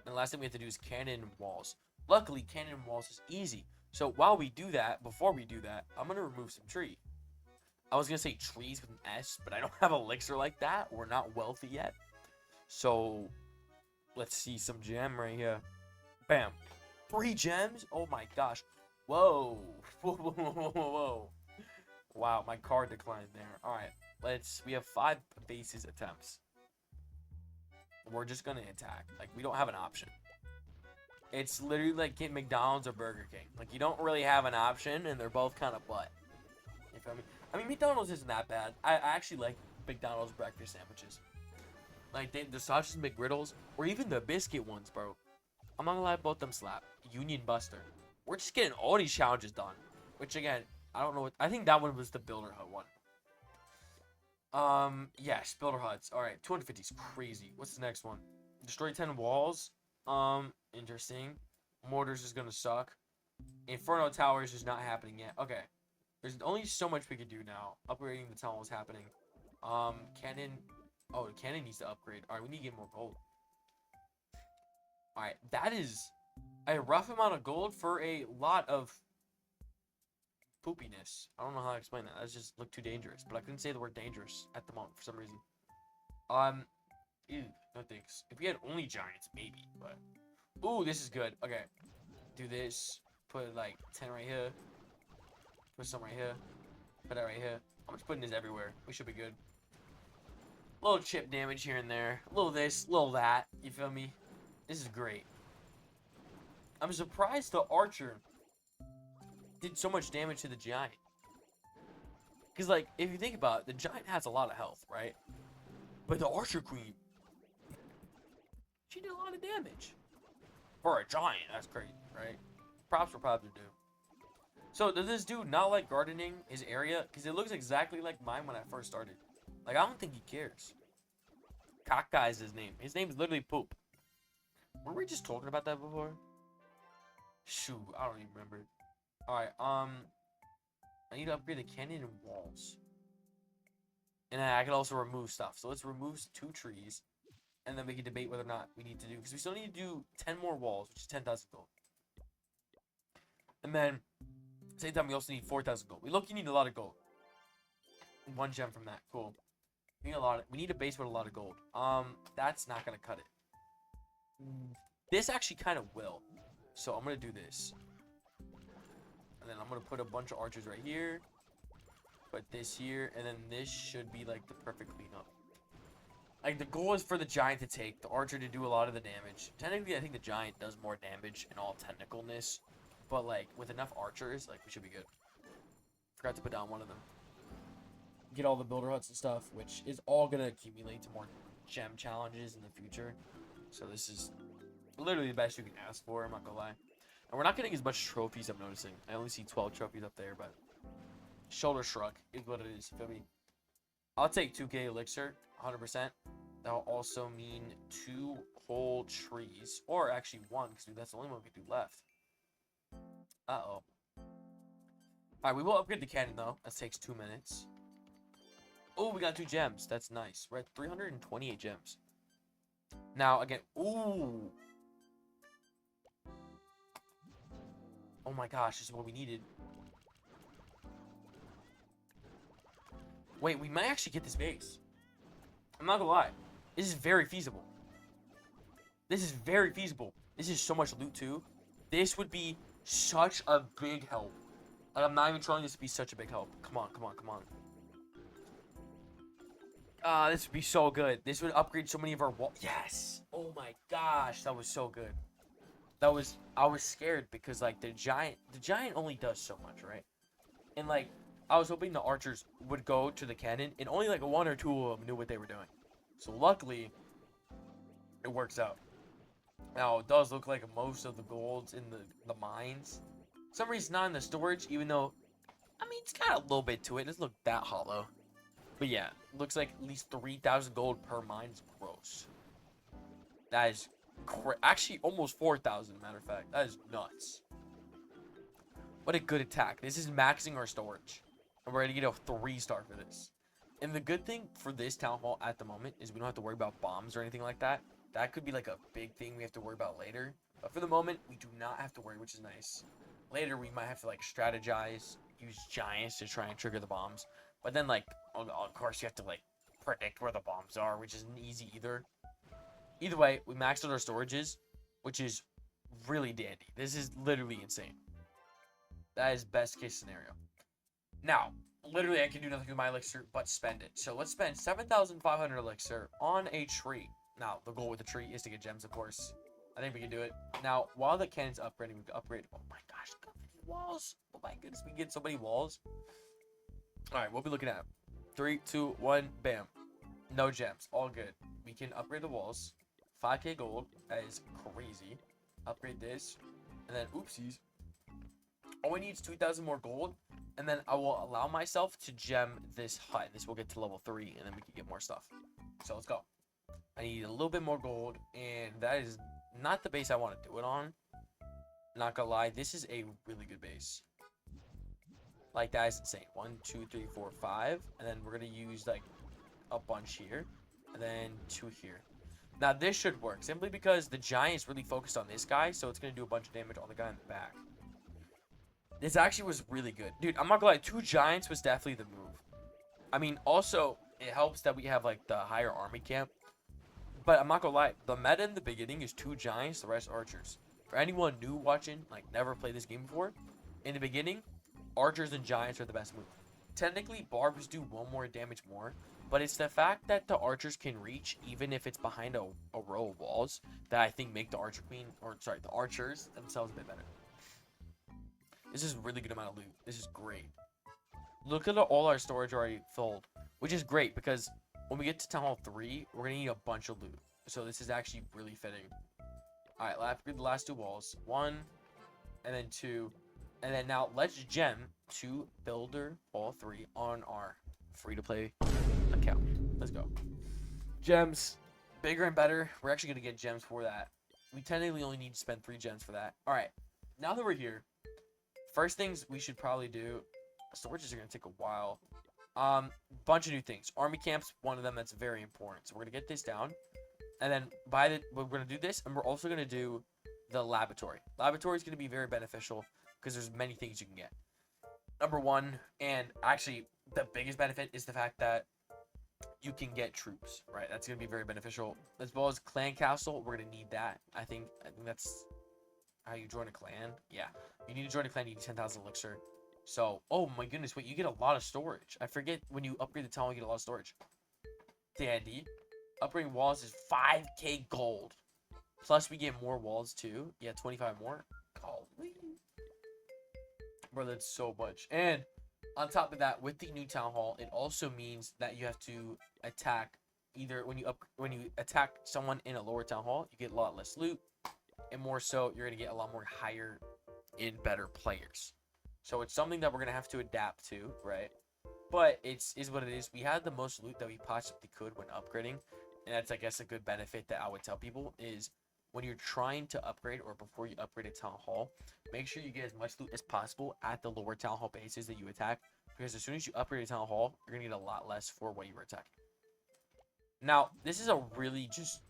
Speaker 1: And the last thing we have to do is cannon walls. Luckily, cannon walls is easy. So while we do that, before we do that, I'm going to remove some tree. I was going to say trees with an S, but I don't have elixir like that. We're not wealthy yet. So, let's see some gem right here. Bam. 3 gems? Oh my gosh. Whoa. Whoa. Wow, my card declined there. Alright, we have 5 bases attempts. We're just gonna attack. Like, we don't have an option. It's literally like getting McDonald's or Burger King. Like, you don't really have an option, and they're both kind of butt. You feel me? I mean, McDonald's isn't that bad. I actually like McDonald's breakfast sandwiches. Like the sausage McGriddles, or even the biscuit ones, bro. I'm not gonna lie, both them slap. Union Buster. We're just getting all these challenges done. Which again, I don't know what. I think that one was the Builder Hut one. Yes, Builder Huts. All right, 250 is crazy. What's the next one? Destroy 10 walls. Interesting. Mortars is gonna suck. Inferno Towers is not happening yet. Okay. There's only so much we can do now. Upgrading the tunnel is happening. Cannon. Oh, the cannon needs to upgrade. Alright, we need to get more gold. Alright, that is a rough amount of gold for a lot of poopiness. I don't know how to explain that. That just looked too dangerous. But I couldn't say the word dangerous at the moment for some reason. Ew, no thanks. If we had only giants, maybe, but. Ooh, this is good. Okay. Do this. Put like 10 right here. Put some right here. Put that right here. I'm just putting this everywhere. We should be good. A little chip damage here and there. A little this, a little that. You feel me? This is great. I'm surprised the archer did so much damage to the giant. Because, like, if you think about it, the giant has a lot of health, right? But the archer queen, she did a lot of damage. For a giant, that's crazy, right? Props for props to do. So, does this dude not like gardening his area? Because it looks exactly like mine when I first started. Like, I don't think he cares. Kaka is his name. His name is literally Poop. Were we just talking about that before? Shoot, I don't even remember. Alright, I need to upgrade the canyon and walls. And then I can also remove stuff. So let's remove 2 trees. And then we can debate whether or not we need to do... Because we still need to do 10 more walls, which is 10,000 gold. And then, at the same time, we also need 4,000 gold. We need a lot of gold. 1 gem from that. Cool. We need a base with a lot of gold. That's not going to cut it. This actually kind of will. So I'm going to do this. And then I'm going to put a bunch of archers right here. Put this here. And then this should be like the perfect cleanup. Like, the goal is for the giant to take, the archer to do a lot of the damage. Technically, I think the giant does more damage in all technicalness. But, like, with enough archers, like, we should be good. Forgot to put down one of them. Get all the builder huts and stuff, which is all going to accumulate to more gem challenges in the future. So this is literally the best you can ask for, I'm not going to lie. And we're not getting as much trophies, I'm noticing. I only see 12 trophies up there, but shoulder shrug is what it is, feel me? I'll take 2k elixir, 100%. That'll also mean 2 whole trees. Or actually 1, because that's the only one we can do left. Uh-oh. Alright, we will upgrade the cannon, though. That takes 2 minutes. Oh, we got 2 gems. That's nice. We're at 328 gems. Now, again... Ooh! Oh my gosh, this is what we needed. Wait, we might actually get this base. I'm not gonna lie. This is very feasible. This is very feasible. This is so much loot, too. This would be such a big help. Like, I'm not even trying this to be such a big help. Come on, come on, come on. This would be so good. This would upgrade so many of our walls. Yes! Oh my gosh, that was so good. I was scared because, like, the giant only does so much, right? And, like, I was hoping the archers would go to the cannon, and only, like, 1 or 2 of them knew what they were doing. So, luckily, it works out. Now, it does look like most of the gold's in the mines. For some reason, not in the storage, even though, I mean, it's got a little bit to it. It doesn't look that hollow. But, yeah, looks like at least 3,000 gold per mine is gross. That is actually almost 4,000, matter of fact. That is nuts. What a good attack. This is maxing our storage. And we're going to get a 3-star for this. And the good thing for this town hall at the moment is we don't have to worry about bombs or anything like that. That could be like a big thing we have to worry about later. But for the moment, we do not have to worry, which is nice. Later, we might have to, like, strategize, use giants to try and trigger the bombs. But then, like, of course, you have to, like, predict where the bombs are, which isn't easy either. Either way, we maxed out our storages, which is really dandy. This is literally insane. That is best case scenario. Now, literally, I can do nothing with my elixir but spend it. So let's spend 7,500 elixir on a tree. Now, the goal with the tree is to get gems, of course. I think we can do it. Now, while the cannon's upgrading, we can upgrade. Oh my gosh, look how many walls. Oh my goodness, we can get so many walls. All right, we'll be looking at 3, 2, 1, bam. No gems, all good. We can upgrade the walls. 5k gold, that is crazy. Upgrade this, and then oopsies. All we need is 2,000 more gold, and then I will allow myself to gem this hut. This will get to level 3, and then we can get more stuff. So let's go. I need a little bit more gold, and that is not the base I want to do it on. Not gonna lie, this is a really good base. Like, that is insane. 1, 2, 3, 4, 5, and then we're gonna use like a bunch here, and then 2 here. Now this should work simply because the giant is really focused on this guy, so it's gonna do a bunch of damage on the guy in the back. This actually was really good, dude. I'm not gonna lie, 2 giants was definitely the move. I mean, also it helps that we have like the higher army camp, but I'm not gonna lie, the meta in the beginning is 2 giants, the rest archers. For anyone new watching, like never played this game before, in the beginning, archers and giants are the best move. Technically, barbs do 1 more damage more, but it's the fact that the archers can reach even if it's behind a row of walls that I think make the archer queen, or sorry, the archers themselves a bit better. This is a really good amount of loot. This is great. Look at all our storage already filled, which is great because when we get to Town Hall 3, we're going to need a bunch of loot. So this is actually really fitting. All right, let's upgrade the last 2 walls. 1, and then 2. And then now let's gem 2 Builder Hall 3 on our free-to-play account. Let's go. Gems. Bigger and better. We're actually going to get gems for that. We technically only need to spend 3 gems for that. All right. Now that we're here, first things we should probably do. Storages are going to take a while. Bunch of new things. Army camps, one of them that's very important. So we're going to get this down. And then we're going to do this. And we're also going to do the laboratory. Laboratory is going to be very beneficial because there's many things you can get. Number 1, and actually the biggest benefit is the fact that you can get troops, right? That's going to be very beneficial. As well as clan castle, we're going to need that. I think that's how you join a clan. Yeah, you need to join a clan, you need 10,000 elixir. So, oh my goodness, wait, you get a lot of storage. I forget when you upgrade the town, you get a lot of storage. Dandy. Upgrading walls is 5k gold. Plus we get more walls too. Yeah, 25 more. Golly. Bro, that's so much. And on top of that, with the new town hall, it also means that you have to attack either when you attack someone in a lower town hall, you get a lot less loot, and more so, you're gonna get a lot more higher in better players. So it's something that we're gonna have to adapt to, right? But is what it is. We had the most loot that we possibly could when upgrading, and that's, I guess, a good benefit that I would tell people is when you're trying to upgrade or before you upgrade a town hall, make sure you get as much loot as possible at the lower town hall bases that you attack, because as soon as you upgrade a town hall, you're gonna get a lot less for what you were attacking. Now, this is a really just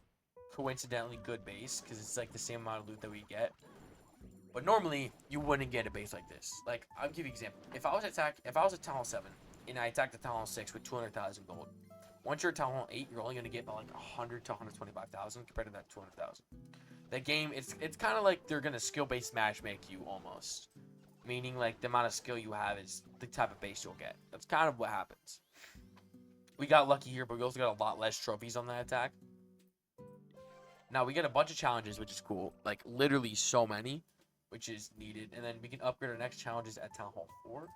Speaker 1: coincidentally good base because it's like the same amount of loot that we get. But normally, you wouldn't get a base like this. Like, I'll give you an example. If I was at Town Hall 7 and I attacked the Town Hall 6 with 200,000 gold, once you're at Town Hall 8, you're only gonna get about like 100 to 125,000 compared to that 200,000. That game, it's kind of like they're gonna skill-based matchmake you almost, meaning like the amount of skill you have is the type of base you'll get. That's kind of what happens. We got lucky here, but we also got a lot less trophies on that attack. Now we get a bunch of challenges, which is cool, like literally so many, which is needed, and then we can upgrade our next challenges at Town Hall 4.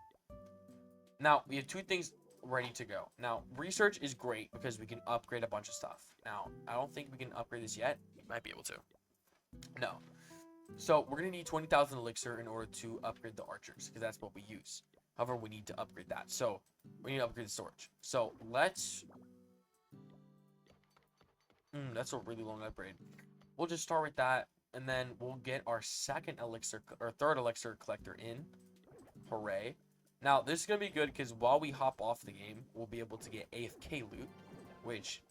Speaker 1: Now we have 2 things ready to go. Now research is great because we can upgrade a bunch of stuff. Now I don't think we can upgrade this yet. We might be able to. No. So we're gonna need 20,000 elixir in order to upgrade the archers because that's what we use. However, we need to upgrade that. So we need to upgrade the storage. So let's. That's a really long upgrade. We'll just start with that, and then we'll get our second elixir or third elixir collector in. Hooray! Now this is gonna be good because while we hop off the game, we'll be able to get AFK loot, which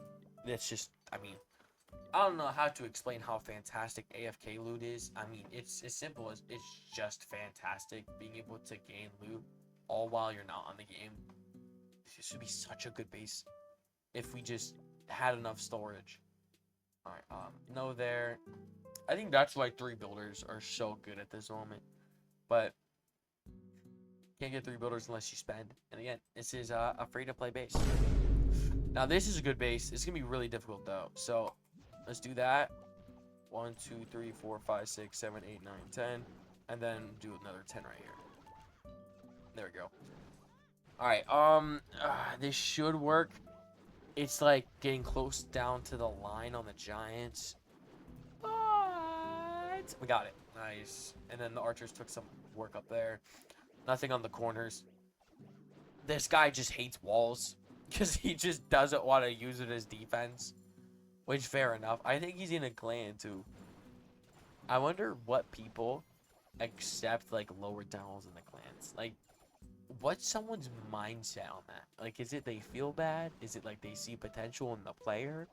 Speaker 1: that's just. I mean, I don't know how to explain how fantastic AFK loot is. I mean, it's as simple as it's just fantastic being able to gain loot all while you're not on the game. This would be such a good base if we just had enough storage. All right, no there. I think that's why 3 builders are so good at this moment. But can't get 3 builders unless you spend. And again, this is a free-to-play base. Now this is a good base. It's gonna be really difficult though. So let's do that. 1, 2, 3, 4, 5, 6, 7, 8, 9, 10, and then do another 10 right here. There we go. All right. This should work. It's like getting close down to the line on the Giants. But we got it. Nice. And then the archers took some work up there. Nothing on the corners. This guy just hates walls because he just doesn't want to use it as defense. Which, fair enough. I think he's in a clan, too. I wonder what people accept, like, lower downs in the clans. Like, what's someone's mindset on that? Like, is it they feel bad? Is it, like, they see potential in the player?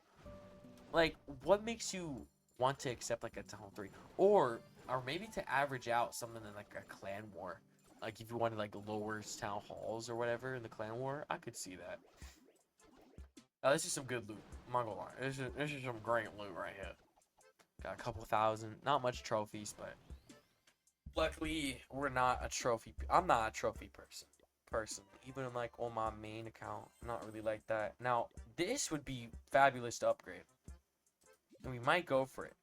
Speaker 1: Like, what makes you want to accept, like, a Town 3? Or maybe to average out something in, like, a clan war. Like, if you wanted, like, lower town halls or whatever in the clan war, I could see that. This is some good loot. I'm not gonna lie. This is some great loot right here. Got a couple thousand. Not much trophies, but luckily we're not a trophy. I'm not a trophy person. Even like on my main account, I'm not really like that. Now this would be fabulous to upgrade, and we might go for it.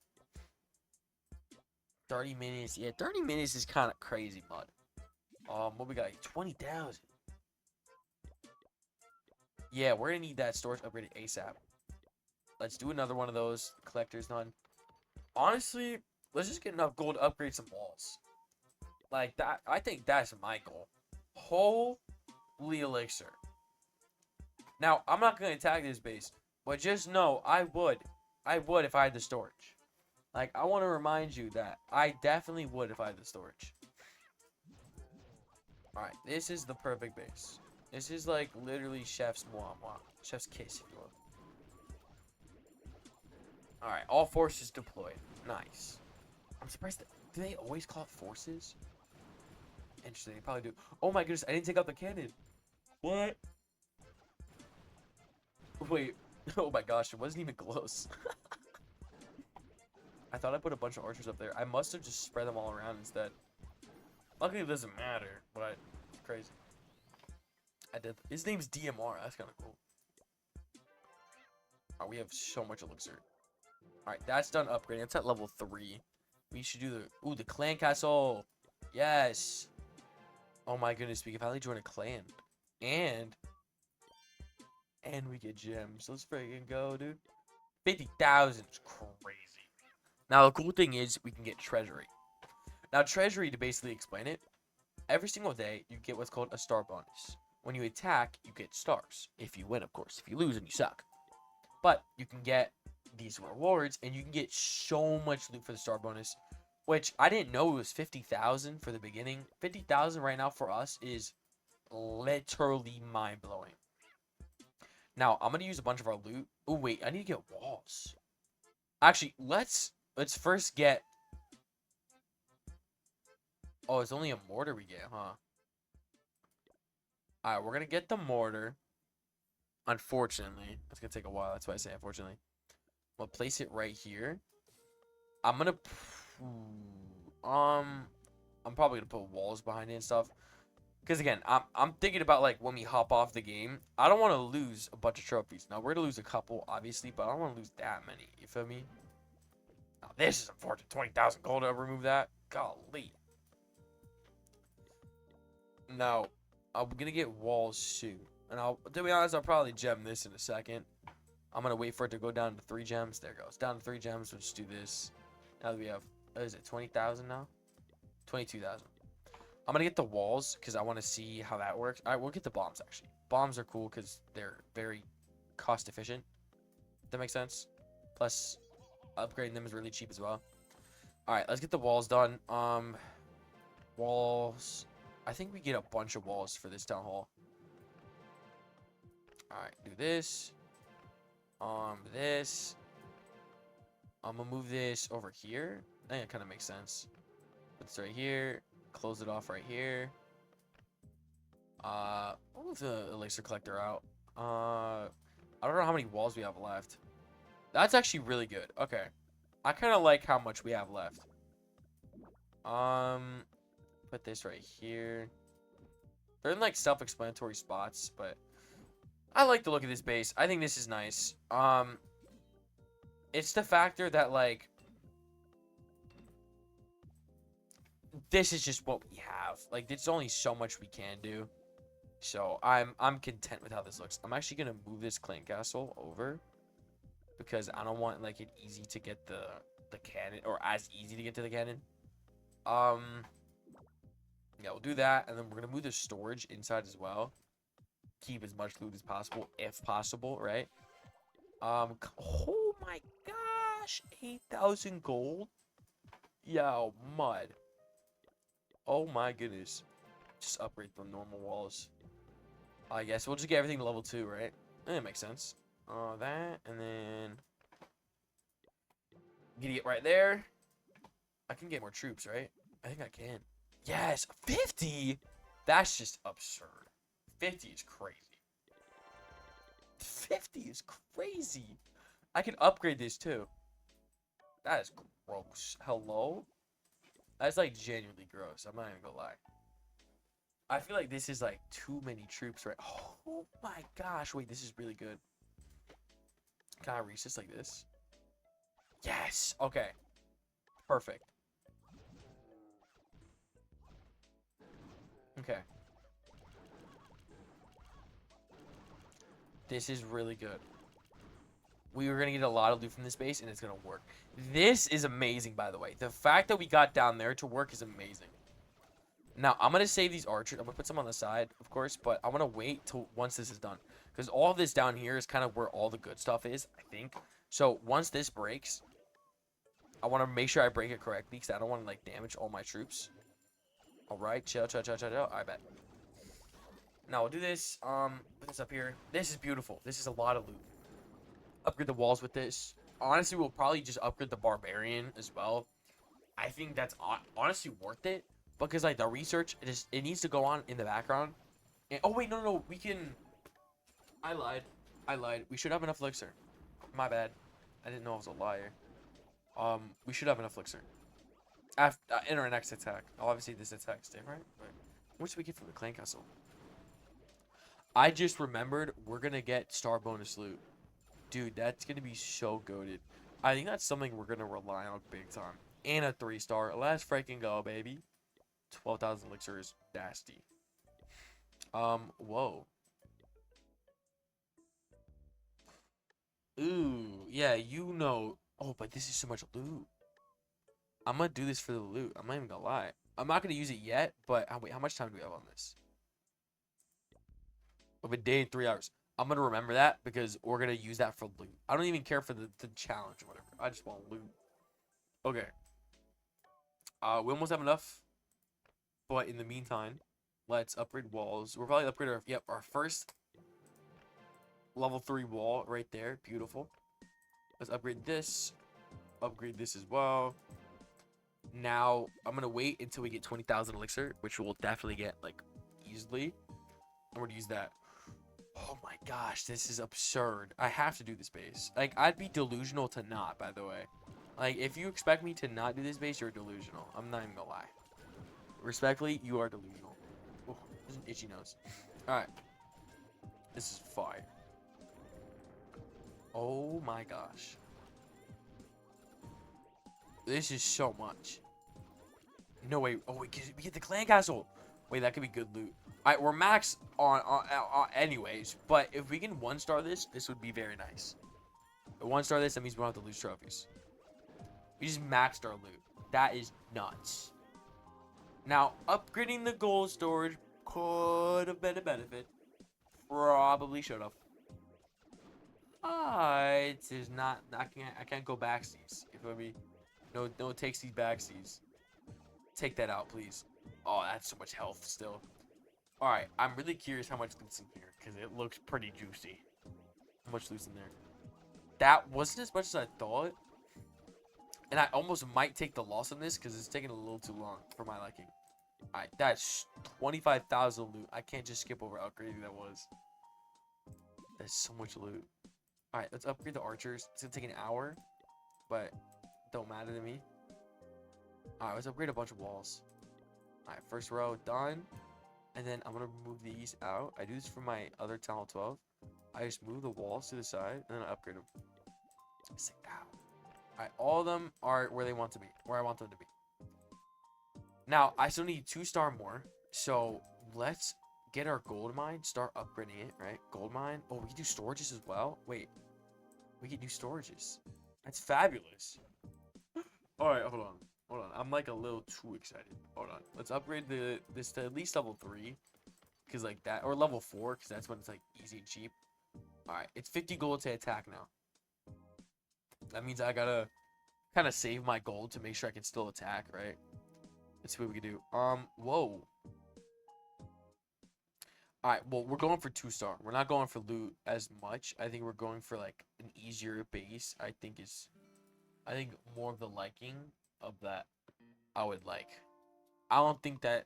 Speaker 1: 30 minutes. Yeah, 30 minutes is kind of crazy, bud. What we got? Like 20,000. Yeah, we're gonna need that storage upgraded ASAP. Let's do another one of those. Collector's done. Honestly, let's just get enough gold to upgrade some walls. Like that, I think that's my goal. Holy elixir. Now, I'm not gonna attack this base, but just know I would if I had the storage. Like, I want to remind you that I definitely would if I had the storage. Alright, this is the perfect base. This is like literally chef's chef's kiss, if you will. Alright, all forces deployed. Nice. I'm surprised that, do they always call it forces? Interesting, they probably do. Oh my goodness, I didn't take out the cannon. What? Wait. Oh my gosh, it wasn't even close. I thought I put a bunch of archers up there. I must have just spread them all around instead. Luckily, it doesn't matter, but it's crazy. I did. His name's DMR. That's kind of cool. Oh, we have so much elixir. Alright, that's done upgrading. It's at level 3. We should do the... Ooh, the clan castle. Yes. Oh my goodness, we can finally join a clan. And we get gems. Let's freaking go, dude. 50,000 is crazy. Now, the cool thing is we can get treasury. Now, treasury, to basically explain it, every single day, you get what's called a star bonus. When you attack, you get stars. If you win, of course. If you lose, then you suck. But you can get these rewards, and you can get so much loot for the star bonus, which I didn't know it was 50,000 for the beginning. 50,000 right now for us is literally mind-blowing. Now, I'm going to use a bunch of our loot. Oh, wait, I need to get walls. Actually, let's first get... Oh, it's only a mortar we get, huh? Alright, we're going to get the mortar. Unfortunately. It's going to take a while. That's why I say unfortunately. We'll place it right here. I'm going to... I'm probably going to put walls behind it and stuff. Because, again, I'm thinking about, like, when we hop off the game. I don't want to lose a bunch of trophies. Now, we're going to lose a couple, obviously. But I don't want to lose that many. You feel me? Now, this is unfortunate. 20,000 gold to remove that. Golly. Now, I'm going to get walls soon. And to be honest, I'll probably gem this in a second. I'm going to wait for it to go down to 3 gems. There it goes. Down to 3 gems. We'll just do this. Now that we have, what is it, 20,000 now? 22,000. I'm going to get the walls because I want to see how that works. All right, we'll get the bombs, actually. Bombs are cool because they're very cost efficient. If that makes sense. Plus, upgrading them is really cheap as well. All right, let's get the walls done. Walls. I think we get a bunch of walls for this town hall. All right, do this. This. I'm gonna move this over here. I think it kind of makes sense. Put this right here. Close it off right here. I'll move the elixir collector out. I don't know how many walls we have left. That's actually really good. Okay. I kind of like how much we have left. Put this right here. They're in like self-explanatory spots, but I like the look of this base. I think this is nice. It's the factor that like this is just what we have. Like, there's only so much we can do. So I'm content with how this looks. I'm actually gonna move this clan castle over because I don't want like it easy to get the cannon, or as easy to get to the cannon. Um, yeah, we'll do that, and then we're gonna move the storage inside as well. Keep as much loot as possible, if possible, right? Oh my gosh, 8,000 gold. Yo, mud. Oh my goodness. Just upgrade the normal walls. I guess we'll just get everything to level 2, right? That makes sense. That, and then get it right there. I can get more troops, right? I think I can. Yes, 50? That's just absurd. 50 is crazy. 50 is crazy. I can upgrade this too. That is gross. Hello? That's like genuinely gross. I'm not even gonna lie. I feel like this is like too many troops, right? Oh my gosh. Wait, this is really good. Can I reach this like this? Yes. Okay. Perfect. Okay. This is really good. We were going to get a lot of loot from this base, and it's going to work. This is amazing, by the way. The fact that we got down there to work is amazing. Now, I'm going to save these archers. I'm going to put some on the side, of course, but I want to wait till once this is done. Because all of this down here is kind of where all the good stuff is, I think. So, once this breaks, I want to make sure I break it correctly, because I don't want to, like, damage all my troops. Alright, chill. I bet. Now, we'll do this. Put this up here. This is beautiful. This is a lot of loot. Upgrade the walls with this. Honestly, we'll probably just upgrade the barbarian as well. I think that's honestly worth it. Because, like, the research, it needs to go on in the background. And, oh, wait, no. We can... I lied. We should have enough elixir. My bad. I didn't know I was a liar. We should have enough elixir. After, in our next attack. Obviously, this attack's different. But what should we get from the clan castle? I just remembered we're going to get star bonus loot. Dude, that's going to be so goated. I think that's something we're going to rely on big time. And a 3-star. Let's freaking go, baby. 12,000 elixir is nasty. Whoa. Ooh, yeah, you know. Oh, but this is so much loot. I'm going to do this for the loot. I'm not even going to lie. I'm not going to use it yet, but wait, how much time do we have on this? Of a day and 3 hours. I'm going to remember that because we're going to use that for loot. I don't even care for the challenge or whatever. I just want loot. Okay. We almost have enough. But in the meantime, let's upgrade walls. We'll probably upgrade our first level 3 wall right there. Beautiful. Let's upgrade this. Upgrade this as well. Now, I'm going to wait until we get 20,000 elixir, which we'll definitely get, like, easily. I'm going to use that. Oh my gosh, this is absurd. I have to do this base. Like, I'd be delusional to not, by the way. Like, if you expect me to not do this base, you're delusional. I'm not even gonna lie. Respectfully, you are delusional. Oh, there's an itchy nose. Alright. This is fire. Oh my gosh. This is so much. No, wait. Oh, we get the clan castle. Wait, that could be good loot. Alright, we're max on anyways, but if we can 1-star this would be very nice. 1-star this, that means we don't have to lose trophies. We just maxed our loot. That is nuts. Now, upgrading the gold storage could have been a benefit. Probably should have. It is not. I can't go backsies. If it would be no takes these backsies. Take that out, please. Oh, that's so much health still. Alright, I'm really curious how much loot's in here, because it looks pretty juicy. How much loot's in there? That wasn't as much as I thought. And I almost might take the loss on this, because it's taking a little too long for my liking. Alright, that's 25,000 loot. I can't just skip over how crazy that was. That's so much loot. Alright, let's upgrade the archers. It's going to take an hour, but don't matter to me. Alright, let's upgrade a bunch of walls. Alright, first row done. And then I'm going to move these out. I do this for my other Town Hall 12. I just move the walls to the side, and then I upgrade them. Alright, all of them are where they want to be. Where I want them to be. Now, I still need 2-star more. So, let's get our gold mine, start upgrading it, right? Gold mine. Oh, we can do storages as well. Wait, we can do storages. That's fabulous. All right, hold on. Hold on. I'm like a little too excited. Hold on. Let's upgrade this to at least level 3. Because like that. Or level 4. Because that's when it's like easy and cheap. Alright. It's 50 gold to attack now. That means I gotta kind of save my gold to make sure I can still attack, right? Let's see what we can do. Whoa. Alright, well, we're going for 2-star. We're not going for loot as much. I think we're going for like an easier base. I think more of the liking of that I would like. I don't think that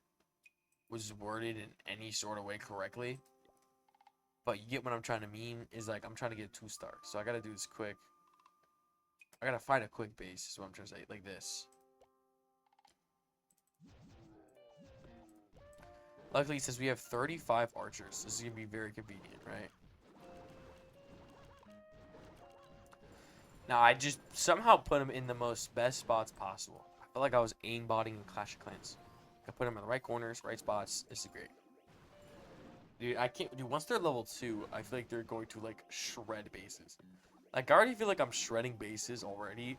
Speaker 1: was worded in any sort of way correctly. But you get what I'm trying to mean is like I'm trying to get 2-star. So I gotta do this quick. I gotta find a quick base is what I'm trying to say. Like this. Luckily, since we have 35 archers, this is gonna be very convenient, right? Now, I just somehow put them in the best spots possible. I feel like I was aimbotting in Clash of Clans. I put them in the right corners, right spots. This is great. Dude, I can't... Dude, once they're level 2, I feel like they're going to, like, shred bases. Like, I already feel like I'm shredding bases already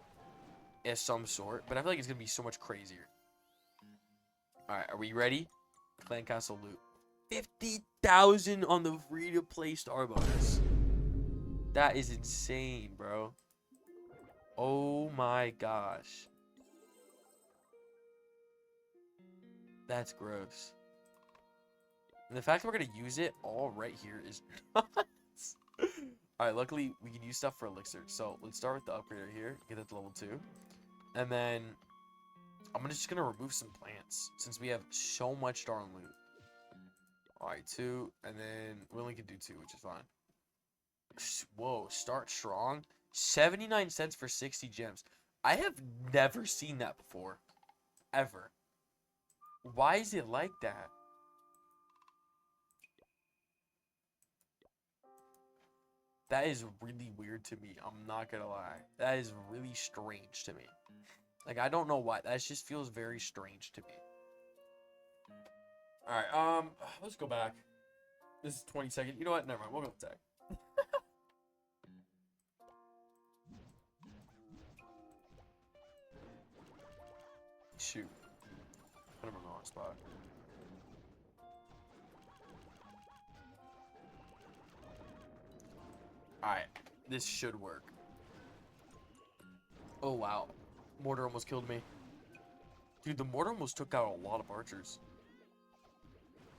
Speaker 1: of some sort. But I feel like it's going to be so much crazier. Alright, are we ready? Clan Castle loot. 50,000 on the free-to-play star bonus. That is insane, bro. Oh my gosh. That's gross. And the fact that we're going to use it all right here is nuts. Alright, luckily we can use stuff for elixir. So let's start with the upgrader here. Get that to level 2. And then I'm just going to remove some plants since we have so much darn loot. Alright, 2. And then we only can do 2, which is fine. Whoa, start strong. 79 cents for 60 gems. I have never seen that before. Ever. Why is it like that? That is really weird to me. I'm not gonna lie. That is really strange to me. Like, I don't know why. That just feels very strange to me. Alright, let's go back. This is 20 seconds. You know what? Never mind. We'll go attack. Shoot. Put him in the wrong spot. Alright. This should work. Oh, wow. Mortar almost killed me. Dude, the mortar almost took out a lot of archers.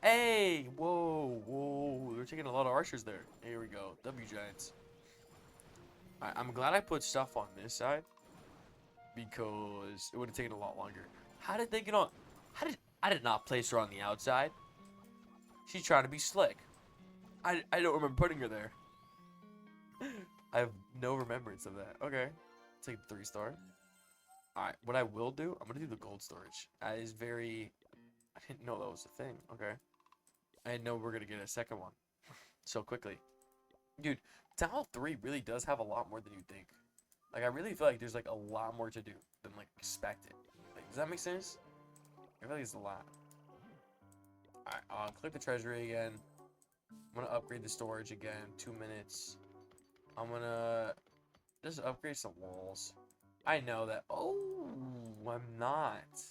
Speaker 1: Hey! Whoa, whoa. They're taking a lot of archers there. Here we go. W Giants. Alright, I'm glad I put stuff on this side. Because it would have taken a lot longer. How did they get on? I did not place her on the outside. She's trying to be slick. I don't remember putting her there. I have no remembrance of that. Okay. Take 3-star. Alright, what I will do, I'm gonna do the gold storage. That is very... I didn't know that was a thing. Okay. I didn't know we were gonna get a second one so quickly. Dude, Town Hall 3 really does have a lot more than you think. Like, I really feel like there's, like, a lot more to do than, like, expected. Like, does that make sense? I feel like it's a lot. Alright, I'll click the treasury again. I'm gonna upgrade the storage again. 2 minutes. I'm gonna just upgrade some walls. I know that. Oh, I'm not. Just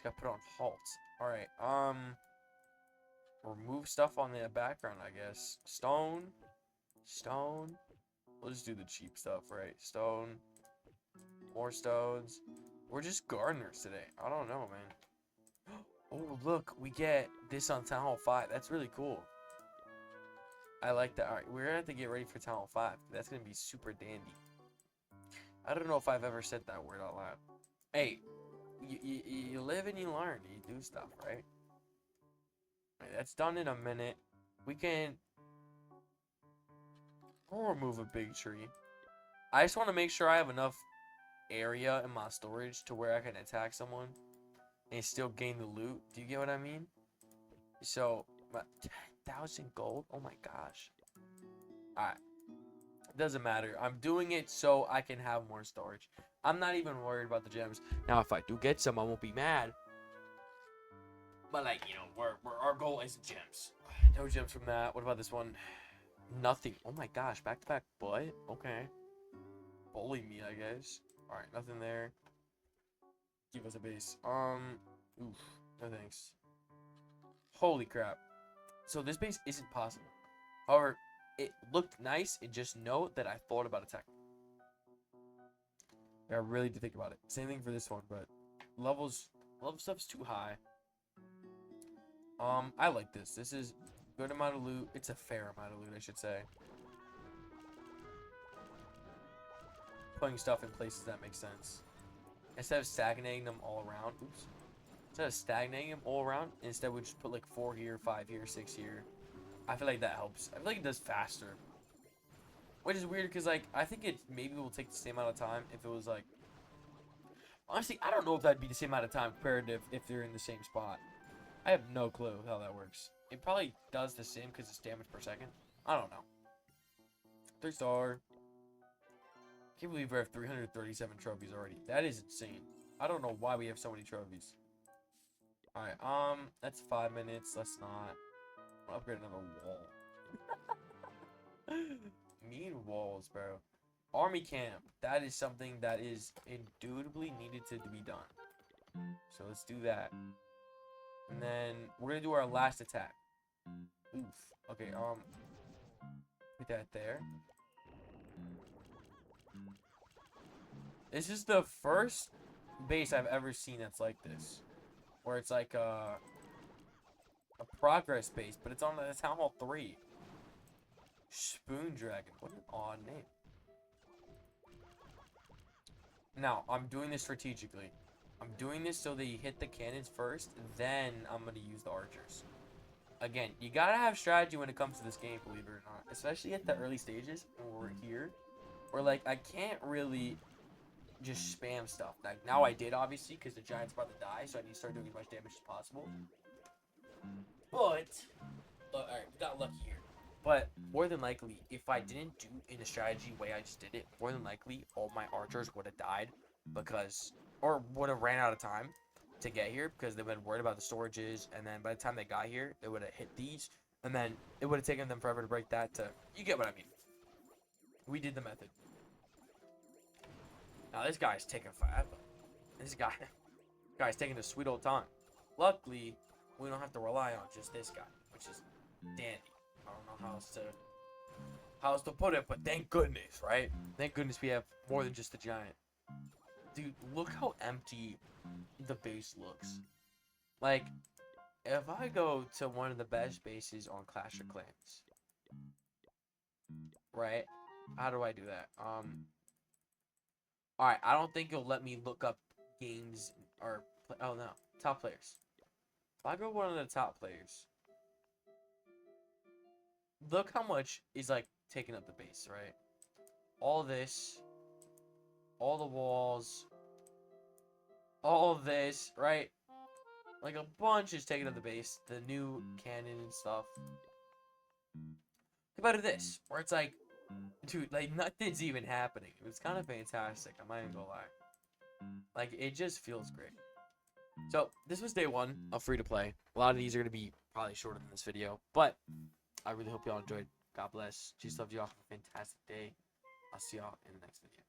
Speaker 1: gotta put on halt. Alright, remove stuff on the background, I guess. Stone. Stone. We'll just do the cheap stuff, right? Stone. More stones. We're just gardeners today. I don't know, man. Oh, look. We get this on Town Hall 5. That's really cool. I like that. Alright, we're gonna have to get ready for Town Hall 5. That's gonna be super dandy. I don't know if I've ever said that word out loud. Hey, you live and you learn. You do stuff, right? Alright, that's done in a minute. We can... We'll remove a big tree. I just want to make sure I have enough area in my storage to where I can attack someone and still gain the loot. Do you get what I mean? So, 10,000 gold? Oh my gosh. Alright. It doesn't matter. I'm doing it so I can have more storage. I'm not even worried about the gems. Now, if I do get some, I won't be mad. But like, you know, our goal is gems. No gems from that. What about this one? Nothing. Oh my gosh, back to back butt. Okay. Bully me, I guess. All right, nothing there. Give us a base. Oof. No thanks. Holy crap. So this base isn't possible. However, it looked nice, and just note that I thought about attacking. I really did think about it. Same thing for this one, but level stuff's too high. I like this. This is good amount of loot. It's a fair amount of loot, I should say. Putting stuff in places that make sense. Instead of stagnating them all around. Oops. Instead of stagnating them all around, instead we just put like 4 here, 5 here, 6 here. I feel like that helps. I feel like it does faster. Which is weird because, like, I think it maybe will take the same amount of time if it was, like... Honestly, I don't know if that'd be the same amount of time compared to if they're in the same spot. I have no clue how that works. It probably does the same because it's damage per second. I don't know. 3-star. Can't believe we have 337 trophies already. That is insane. I don't know why we have so many trophies. Alright, that's 5 minutes. Let's not. I'll upgrade another wall. Mean walls, bro. Army camp. That is something that is indubitably needed to be done. So let's do that. And then we're gonna do our last attack. Oof. Okay, put that there. This is the first base I've ever seen that's like this. Where it's like a progress base, but it's on the Town Hall 3. Spoon Dragon. What an odd name. Now, I'm doing this strategically. I'm doing this so they hit the cannons first, then I'm going to use the archers. Again, you got to have strategy when it comes to this game, believe it or not. Especially at the early stages when we're here. Where, like, I can't really just spam stuff. Like, now I did, obviously, because the giant's about to die, so I need to start doing as much damage as possible. But, alright, we got lucky here. But, more than likely, if I didn't do it in the strategy way I just did it, more than likely, all my archers would have died because, or would have ran out of time to get here because they would have worried about the storages, and then by the time they got here, they would have hit these, and then it would have taken them forever to break that to, you get what I mean. We did the method. Now, this guy's taking forever. This guy's taking a sweet old time. Luckily, we don't have to rely on just this guy, which is dandy. I don't know how else to put it, but thank goodness, right? Thank goodness we have more than just the giant. Dude, look how empty the base looks. Like, if I go to one of the best bases on Clash of Clans, right? How do I do that? Alright, I don't think it'll let me look up games or... Oh, no. Top players. If I go one of the top players... Look how much is, like, taking up the base, right? All this. All the walls. All this, right? Like, a bunch is taking up the base. The new cannon and stuff. Think about this. Where it's like... Dude, like, nothing's even happening. It's kind of fantastic. I'm not even gonna lie. Like, it just feels great. So, this was day 1 of free to play. A lot of these are gonna be probably shorter than this video. But, I really hope y'all enjoyed. God bless. Just love you all. Have a fantastic day. I'll see y'all in the next video.